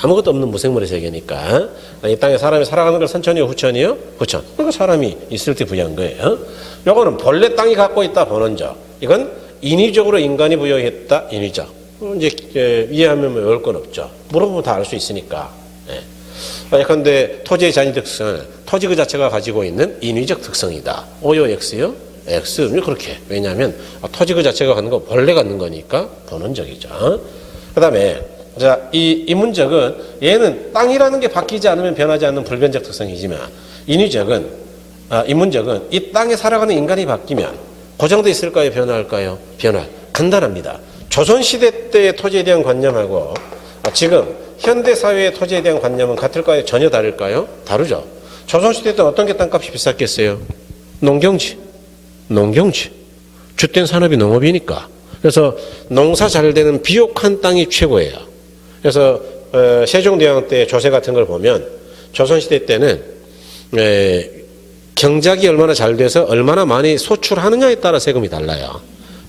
아무것도 없는 무생물의 세계니까. 이 땅에 사람이 살아가는 걸 선천이요, 후천이요? 후천. 그러니까 사람이 있을 때 부여한 거예요. 요거는 본래 땅이 갖고 있다, 본원적. 이건 인위적으로 인간이 부여했다, 인위적. 이제 이해하면 뭐 어려울 건 없죠. 물어보면 다 알 수 있으니까. 예컨대 토지의 잔이 특성, 토지 그 자체가 가지고 있는 인위적 특성이다. O요, X요? X. 그렇게. 왜냐하면 토지 그 자체가 갖는 거 본래 갖는 거니까 본원적이죠. 그 다음에 자, 이 문적은 얘는 땅이라는 게 바뀌지 않으면 변하지 않는 불변적 특성이지만 인위적은 인문적은 이 땅에 살아가는 인간이 바뀌면 고정돼 있을까요? 변화할까요? 변화. 간단합니다. 조선시대 때의 토지에 대한 관념하고 지금 현대사회의 토지에 대한 관념은 같을까요? 전혀 다를까요? 다르죠. 조선시대 때 어떤 게 땅값이 비쌌겠어요? 농경지. 주된 산업이 농업이니까. 그래서 농사 잘 되는 비옥한 땅이 최고예요. 그래서 세종대왕 때 조세 같은 걸 보면 조선시대 때는 경작이 얼마나 잘 돼서 얼마나 많이 소출하느냐에 따라 세금이 달라요.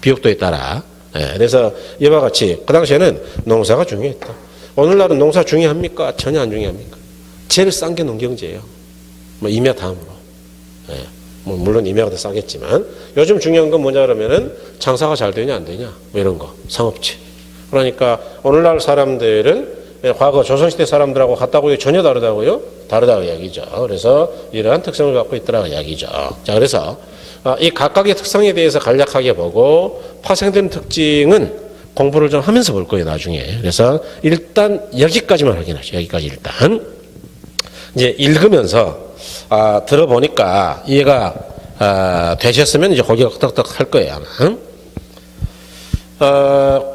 비옥도에 따라. 그래서 이와 같이 그 당시에는 농사가 중요했다. 오늘날은 농사 중요합니까? 전혀 안 중요합니까? 제일 싼 게 농경지예요. 뭐 임야 다음으로. 뭐 물론 임야가 더 싸겠지만 요즘 중요한 건 뭐냐 그러면은 장사가 잘 되냐 안 되냐 뭐 이런 거 상업지. 그러니까 오늘날 사람들은 과거 조선시대 사람들하고 같다고요? 전혀 다르다고요? 다르다고 이야기죠. 그래서 이러한 특성을 갖고 있더라고 이야기죠. 자, 그래서 이 각각의 특성에 대해서 간략하게 보고 파생되는 특징은 공부를 좀 하면서 볼 거예요, 나중에. 그래서 일단 여기까지만 확인하죠. 여기까지 일단. 이제 읽으면서 들어보니까 이해가 되셨으면 이제 고개가 끄덕끄덕 할 거예요, 아마.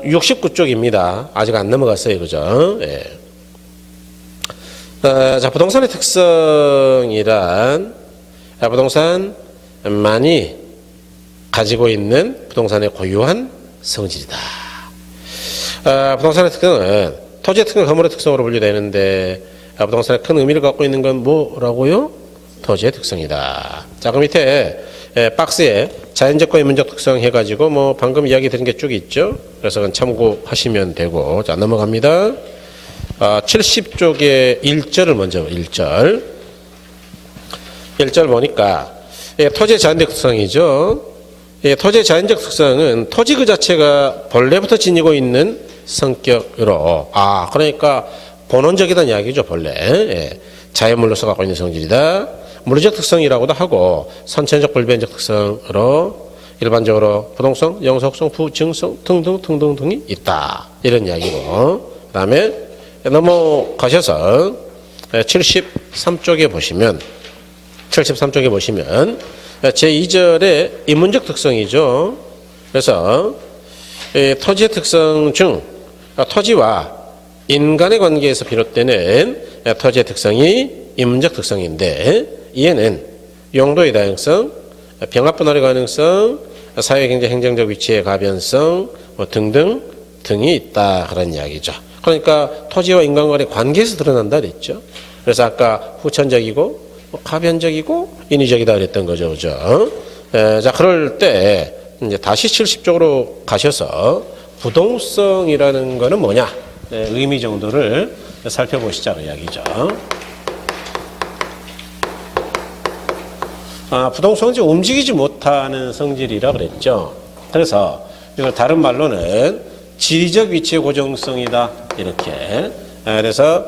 69쪽입니다. 아직 안 넘어갔어요. 그죠? 예. 자, 부동산의 특성이란 부동산만이 가지고 있는 부동산의 고유한 성질이다. 부동산의 특성은 토지의 특성, 건물의 특성으로 분류되는데 부동산의 큰 의미를 갖고 있는 건 뭐라고요? 토지의 특성이다. 자, 그 밑에 박스에 자연적과 인문적 특성 해가지고 뭐 방금 이야기 드린 게 쭉 있죠. 그래서 그건 참고하시면 되고. 자, 넘어갑니다. 70쪽의 1절을 먼저 1절 보니까 토지의 자연적 특성이죠. 토지의 자연적 특성은 토지 그 자체가 본래부터 지니고 있는 성격으로 그러니까 본원적이라는 이야기죠. 본래 자연물로서 갖고 있는 성질이다. 물리적 특성이라고도 하고 선천적 불변적 특성으로 일반적으로 부동성, 영속성, 부증성 등등등등등이 있다. 이런 이야기고. 그 다음에 넘어가셔서 73쪽에 보시면 제2절에 인문적 특성이죠. 그래서 토지의 특성 중 토지와 인간의 관계에서 비롯되는 토지의 특성이 인문적 특성인데 이에는 용도의 다양성, 병합 분할의 가능성, 사회 경제 행정적 위치의 가변성 등등 등이 있다 그런 이야기죠. 그러니까 토지와 인간 간의 관계에서 드러난다 그랬죠. 그래서 아까 후천적이고 가변적이고 인위적이다 그랬던 거죠. 그죠? 자, 그럴 때 이제 다시 70쪽으로 가셔서 부동성이라는 거는 뭐냐? 의미 정도를 살펴보시자 그 이야기죠. 부동성은 움직이지 못하는 성질이라 그랬죠. 그래서 이걸 다른 말로는 지리적 위치의 고정성이다 이렇게. 그래서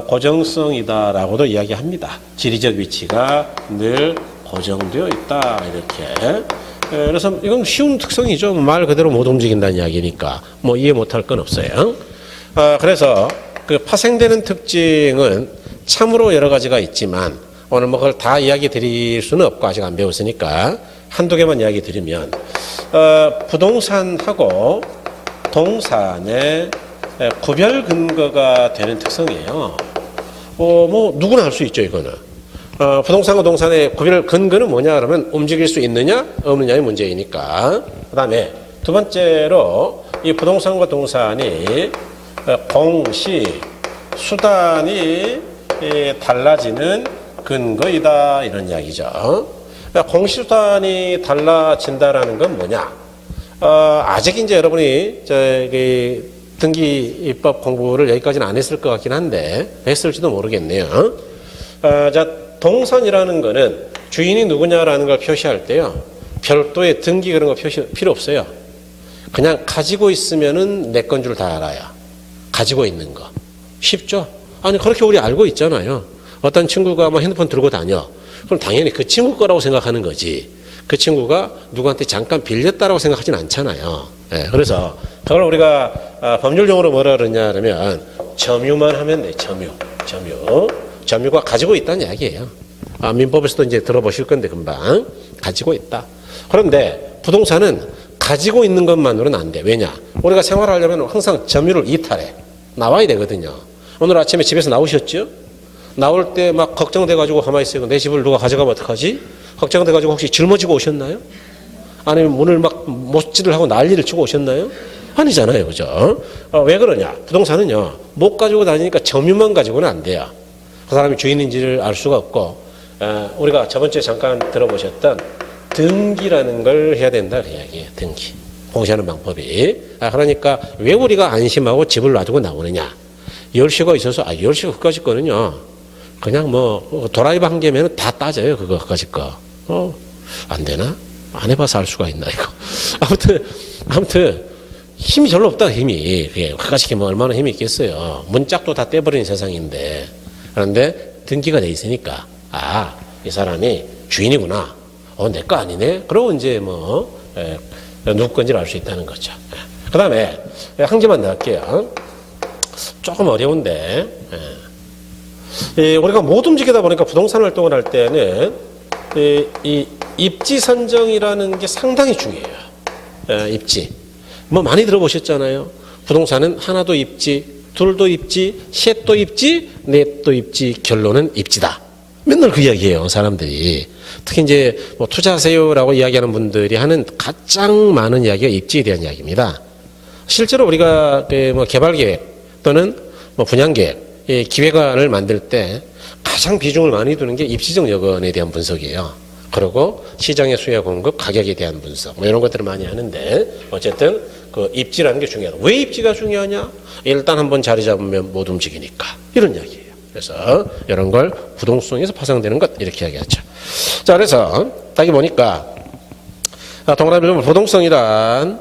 고정성이다라고도 이야기합니다. 지리적 위치가 늘 고정되어 있다 이렇게. 그래서 이건 쉬운 특성이죠. 말 그대로 못 움직인다는 이야기니까 뭐 이해 못할 건 없어요. 그래서 그 파생되는 특징은 참으로 여러 가지가 있지만 오늘 뭐 그걸 다 이야기 드릴 수는 없고 아직 안 배웠으니까 한두 개만 이야기 드리면 부동산하고 동산의 구별 근거가 되는 특성이에요. 뭐 누구나 할 수 있죠 이거는. 부동산과 동산의 구별 근거는 뭐냐 그러면 움직일 수 있느냐 없느냐의 문제이니까. 그 다음에 두 번째로 이 부동산과 동산이 공시 수단이 달라지는 근거이다 이런 이야기죠. 공시수단이 달라진다라는 건 뭐냐? 아직 이제 여러분이 저기 등기법 공부를 여기까지는 안 했을 것 같긴 한데 했을지도 모르겠네요. 자, 동산이라는 거는 주인이 누구냐라는 걸 표시할 때요. 별도의 등기 그런 거 표시 필요 없어요. 그냥 가지고 있으면은 내 건 줄 다 알아요. 가지고 있는 거. 쉽죠? 아니 그렇게 우리 알고 있잖아요. 어떤 친구가 뭐 핸드폰 들고 다녀. 그럼 당연히 그 친구 거라고 생각하는 거지. 그 친구가 누구한테 잠깐 빌렸다라고 생각하진 않잖아요. 네, 그래서 그걸 우리가 법률용어로 뭐라 그러냐 그러면 점유만 하면 돼. 점유가 가지고 있다는 이야기예요. 민법에서도 이제 들어보실 건데 금방 가지고 있다. 그런데 부동산은 가지고 있는 것만으로는 안 돼. 왜냐? 우리가 생활하려면 항상 점유를 이탈해. 나와야 되거든요. 오늘 아침에 집에서 나오셨죠? 나올 때 막 걱정돼가지고 가만히 있어요. 내 집을 누가 가져가면 어떡하지? 걱정돼가지고 혹시 짊어지고 오셨나요? 아니면 문을 막 못질을 하고 난리를 치고 오셨나요? 아니잖아요. 그죠? 왜 그러냐? 부동산은요, 못 가지고 다니니까 점유만 가지고는 안 돼요. 그 사람이 주인인지를 알 수가 없고, 우리가 저번 주에 잠깐 들어보셨던 등기라는 걸 해야 된다. 그 이야기예요. 등기. 공시하는 방법이. 그러니까 왜 우리가 안심하고 집을 놔두고 나오느냐? 열쇠가 있어서, 열쇠가 그까짓 거는요, 그냥 뭐 드라이브 한 개면 다 따져요. 그까짓 거. 안 되나? 안 해봐서 알 수가 있나 이거. 아무튼 힘이 별로 없다. 힘이. 그게 그까짓 게 뭐 얼마나 힘이 있겠어요. 문짝도 다 떼버리는 세상인데. 그런데 등기가 돼 있으니까 이 사람이 주인이구나. 내 거 아니네. 그러고 이제 뭐 누구 건지를 알 수 있다는 거죠. 그 다음에 한 개만 더 할게요. 조금 어려운데 우리가 못 움직이다 보니까 부동산 활동을 할 때는 이 입지 선정이라는 게 상당히 중요해요. 입지. 뭐 많이 들어보셨잖아요. 부동산은 하나도 입지, 둘도 입지, 셋도 입지, 넷도 입지, 결론은 입지다. 맨날 그 이야기예요, 사람들이. 특히 이제 뭐 투자하세요라고 이야기하는 분들이 하는 가장 많은 이야기가 입지에 대한 이야기입니다. 실제로 우리가 뭐 개발 계획 또는 뭐 분양 계획, 기획안을 만들 때 가장 비중을 많이 두는 게 입지적 여건에 대한 분석이에요. 그리고 시장의 수요 공급, 가격에 대한 분석, 뭐 이런 것들을 많이 하는데 어쨌든 그 입지라는 게 중요하다. 왜 입지가 중요하냐? 일단 한번 자리 잡으면 못 움직이니까 이런 이야기예요. 그래서 이런 걸 부동성에서 파생되는 것 이렇게 이야기하죠. 자, 그래서 딱히 보니까 동그라미로 부동성이란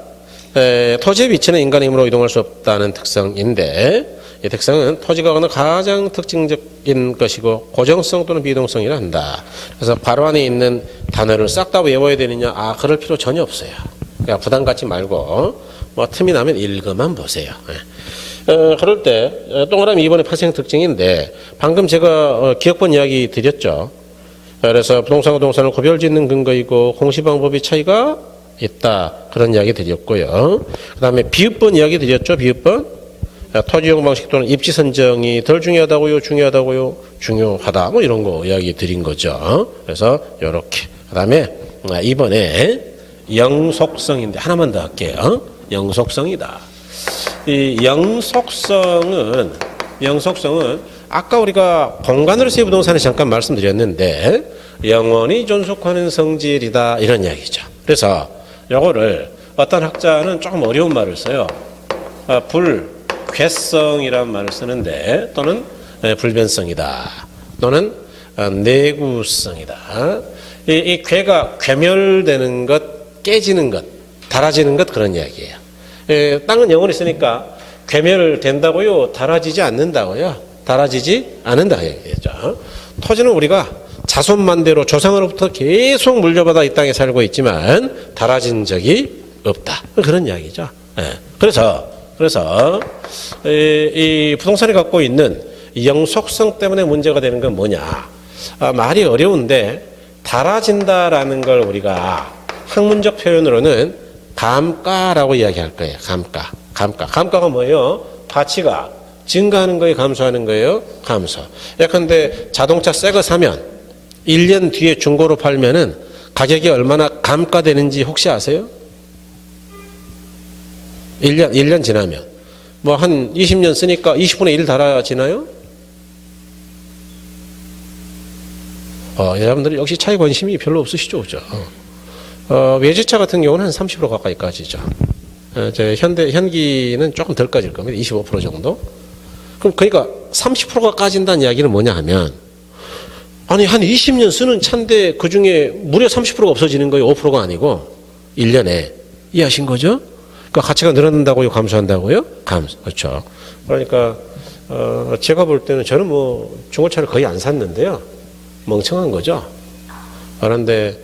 토지의 위치는 인간의 힘으로 이동할 수 없다는 특성인데 이 특성은 토지가 어느 가장 특징적인 것이고 고정성 또는 비동성이라 한다. 그래서 바로 안에 있는 단어를 싹 다 외워야 되느냐? 그럴 필요 전혀 없어요. 그러니까 부담 갖지 말고 뭐 틈이 나면 읽어만 보세요. 그럴 때 동그라미 2번의 파생 특징인데 방금 제가 기억본 이야기 드렸죠. 그래서 부동산과 동산을 구별짓는 근거이고 공시 방법의 차이가 있다. 그런 이야기 드렸고요. 그 다음에 비읍번 이야기 드렸죠. 비읍번. 토지용 방식 또는 입지 선정이 덜 중요하다고요? 중요하다고요? 중요하다. 뭐 이런 거 이야기 드린 거죠. 그래서 요렇게. 그 다음에 이번에 영속성인데 하나만 더 할게요. 영속성이다. 이 영속성은 아까 우리가 공간으로서의 부동산을 잠깐 말씀드렸는데 영원히 존속하는 성질이다 이런 이야기죠. 그래서 요거를 어떤 학자는 조금 어려운 말을 써요. 불괴성이라는 말을 쓰는데 또는 불변성이다 또는 내구성이다. 이 괴가 괴멸되는 것, 깨지는 것, 닳아지는 것 그런 이야기예요. 땅은 영원히 있으니까 괴멸된다고요? 닳아지지 않는다고요? 닳아지지 않는다 얘기죠. 토지는 우리가 자손만대로 조상으로부터 계속 물려받아 이 땅에 살고 있지만 닳아진 적이 없다. 그런 이야기죠. 그래서 그래서 이 부동산이 갖고 있는 영속성 때문에 문제가 되는 건 뭐냐? 말이 어려운데 달아진다라는 걸 우리가 학문적 표현으로는 감가라고 이야기할 거예요. 감가가 뭐예요? 가치가 증가하는 거예요, 감소하는 거예요? 감소. 예컨대 자동차 새 거 사면 1년 뒤에 중고로 팔면은 가격이 얼마나 감가되는지 혹시 아세요? 1년 지나면. 뭐 한 20년 쓰니까 20분의 1 달아지나요? 여러분들이 역시 차에 관심이 별로 없으시죠, 그죠? 외제차 같은 경우는 한 30% 가까이 까지죠. 현기는 조금 덜 까질 겁니다. 25% 정도. 그럼 그러니까 30%가 까진다는 이야기는 뭐냐 하면, 아니, 한 20년 쓰는 차인데 그 중에 무려 30%가 없어지는 거예요. 5%가 아니고. 1년에. 이해하신 거죠? 그러니까 가치가 늘어난다고요? 감소한다고요? 그렇죠. 그러니까, 제가 볼 때는 저는 뭐 중고차를 거의 안 샀는데요. 멍청한 거죠. 그런데,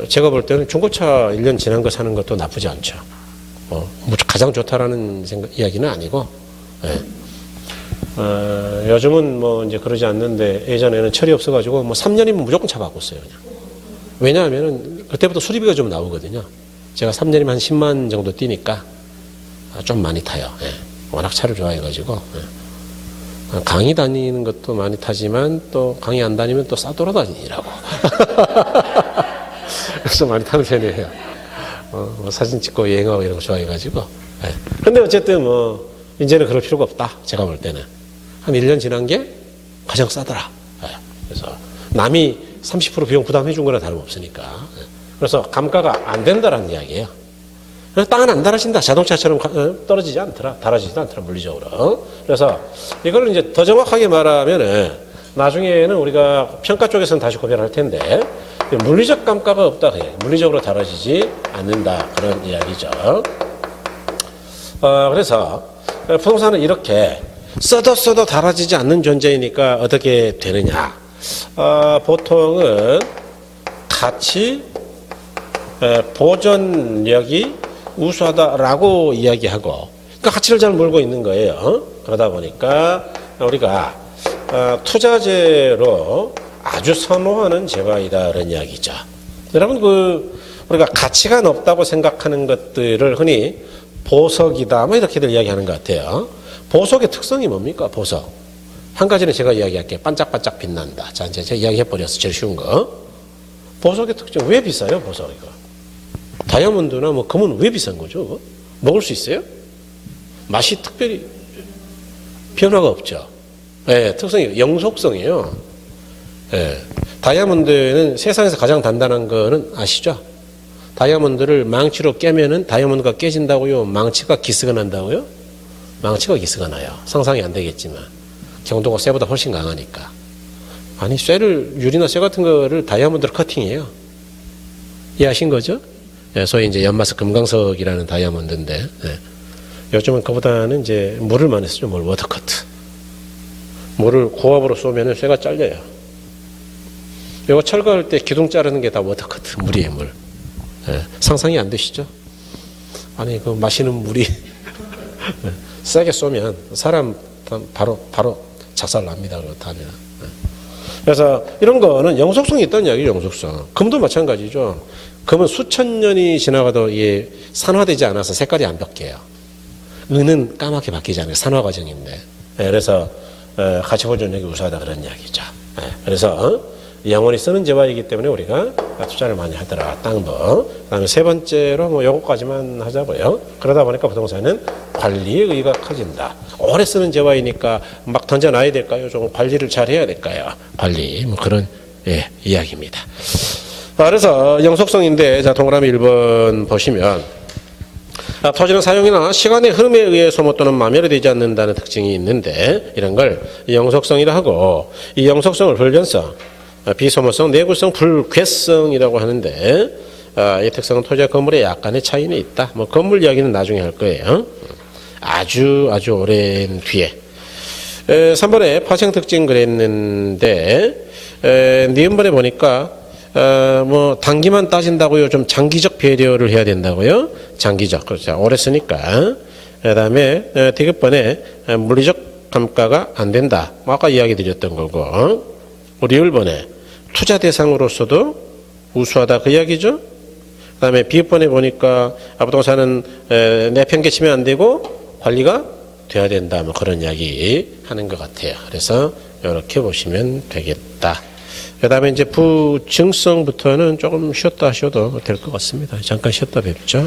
제가 볼 때는 중고차 1년 지난 거 사는 것도 나쁘지 않죠. 뭐 가장 좋다라는 이야기는 아니고, 예. 요즘은 뭐 이제 그러지 않는데 예전에는 철이 없어가지고 뭐 3년이면 무조건 차 바꿨어요, 그냥. 왜냐하면은 그때부터 수리비가 좀 나오거든요. 제가 3년이면 한 10만 정도 뛰니까 좀 많이 타요. 예. 워낙 차를 좋아해가지고. 예. 강의 다니는 것도 많이 타지만 또 강의 안 다니면 또 싸돌아다니라고. 그래서 많이 타는 편이에요. 뭐 사진 찍고 여행하고 이런 거 좋아해가지고. 예. 근데 어쨌든 뭐 이제는 그럴 필요가 없다. 제가 볼 때는. 한 1년 지난 게 가장 싸더라. 예. 그래서 남이 30% 비용 부담해 준 거나 다름없으니까. 예. 그래서 감가가 안 된다라는 이야기예요. 땅은 안 달아진다. 자동차처럼 떨어지지 않더라. 달아지지도 않더라. 물리적으로. 그래서 이걸 이제 더 정확하게 말하면은 나중에는 우리가 평가 쪽에서는 다시 고민할 텐데 물리적 감가가 없다. 물리적으로 달아지지 않는다. 그런 이야기죠. 그래서 부동산은 이렇게 써도 달아지지 않는 존재이니까 어떻게 되느냐. 보통은 가치, 보존력이 우수하다라고 이야기하고, 그러니까 가치를 잘 몰고 있는 거예요. 그러다 보니까 우리가 투자재로 아주 선호하는 재화이다 이런 이야기죠. 여러분 우리가 가치가 높다고 생각하는 것들을 흔히 보석이다 뭐 이렇게들 이야기하는 것 같아요. 보석의 특성이 뭡니까? 보석. 한 가지는 제가 이야기할게요. 반짝반짝 빛난다. 자, 이제 제가 이야기해버렸어. 제일 쉬운 거. 보석의 특징. 왜 비싸요? 보석 이거. 다이아몬드나 뭐 금은 왜 비싼 거죠? 먹을 수 있어요? 맛이 특별히 변화가 없죠. 예, 특성이 영속성이에요. 예, 다이아몬드는 세상에서 가장 단단한 거는 아시죠? 다이아몬드를 망치로 깨면은 다이아몬드가 깨진다고요? 망치가 기스가 난다고요? 망치가 기스가 나요. 상상이 안 되겠지만. 경도가 쇠보다 훨씬 강하니까. 아니, 유리나 쇠 같은 거를 다이아몬드로 커팅해요. 이해하신 거죠? 예, 소위 이제 연마석 금강석이라는 다이아몬드인데, 예. 요즘은 그보다는 이제 물을 많이 쓰죠. 워터커트. 물을 고압으로 쏘면은 쇠가 잘려요. 이거 철거할 때 기둥 자르는 게 다 워터커트. 물이에요, 물. 예, 상상이 안 되시죠? 아니, 그 마시는 물이 세게 쏘면 사람 바로 작살 납니다. 그렇다면. 예. 그래서 이런 거는 영속성이 있다는 이야기죠, 영속성. 금도 마찬가지죠. 금은 수천 년이 지나가도 이게 산화되지 않아서 색깔이 안 바뀌어요. 은은 까맣게 바뀌지 않아요. 산화 과정인데. 예, 그래서 가치 보존력이 우수하다 그런 이야기죠. 예, 그래서 영원히 쓰는 재화이기 때문에 우리가 투자를 많이 하더라. 땅도. 그다음에 세 번째로 뭐 요거까지만 하자고요. 그러다 보니까 부동산은 관리의 의의가 커진다. 오래 쓰는 재화이니까 막 던져놔야 될까요? 좀 관리를 잘 해야 될까요? 관리 뭐 그런 이야기입니다. 그래서 영속성인데 자 동그라미 1번 보시면 토지는 사용이나 시간의 흐름에 의해 소모 또는 마멸이 되지 않는다는 특징이 있는데 이런 걸 영속성이라 하고 이 영속성을 불변성, 비소모성, 내구성, 불괴성이라고 하는데 이 특성은 토지와 건물의 약간의 차이는 있다. 뭐 건물 이야기는 나중에 할 거예요. 아주 오랜 뒤에 3번에 파생 특징 그랬는데 니은번에 보니까 뭐 단기만 따진다고요. 좀 장기적 배려를 해야 된다고요. 장기적. 그렇죠. 오래 쓰니까 그다음에 디귿번에 물리적 감가가 안 된다. 뭐 아까 이야기 드렸던 거고. 우리 1번에 투자 대상으로서도 우수하다 그 이야기죠. 그다음에 비읍번에 보니까 부동산은 내팽개치면 안 되고 관리가 돼야 된다. 뭐 그런 이야기 하는 것 같아요. 그래서 이렇게 보시면 되겠다. 그다음에 이제 부증성부터는 조금 쉬었다 하셔도 될 것 같습니다. 잠깐 쉬었다 뵙죠.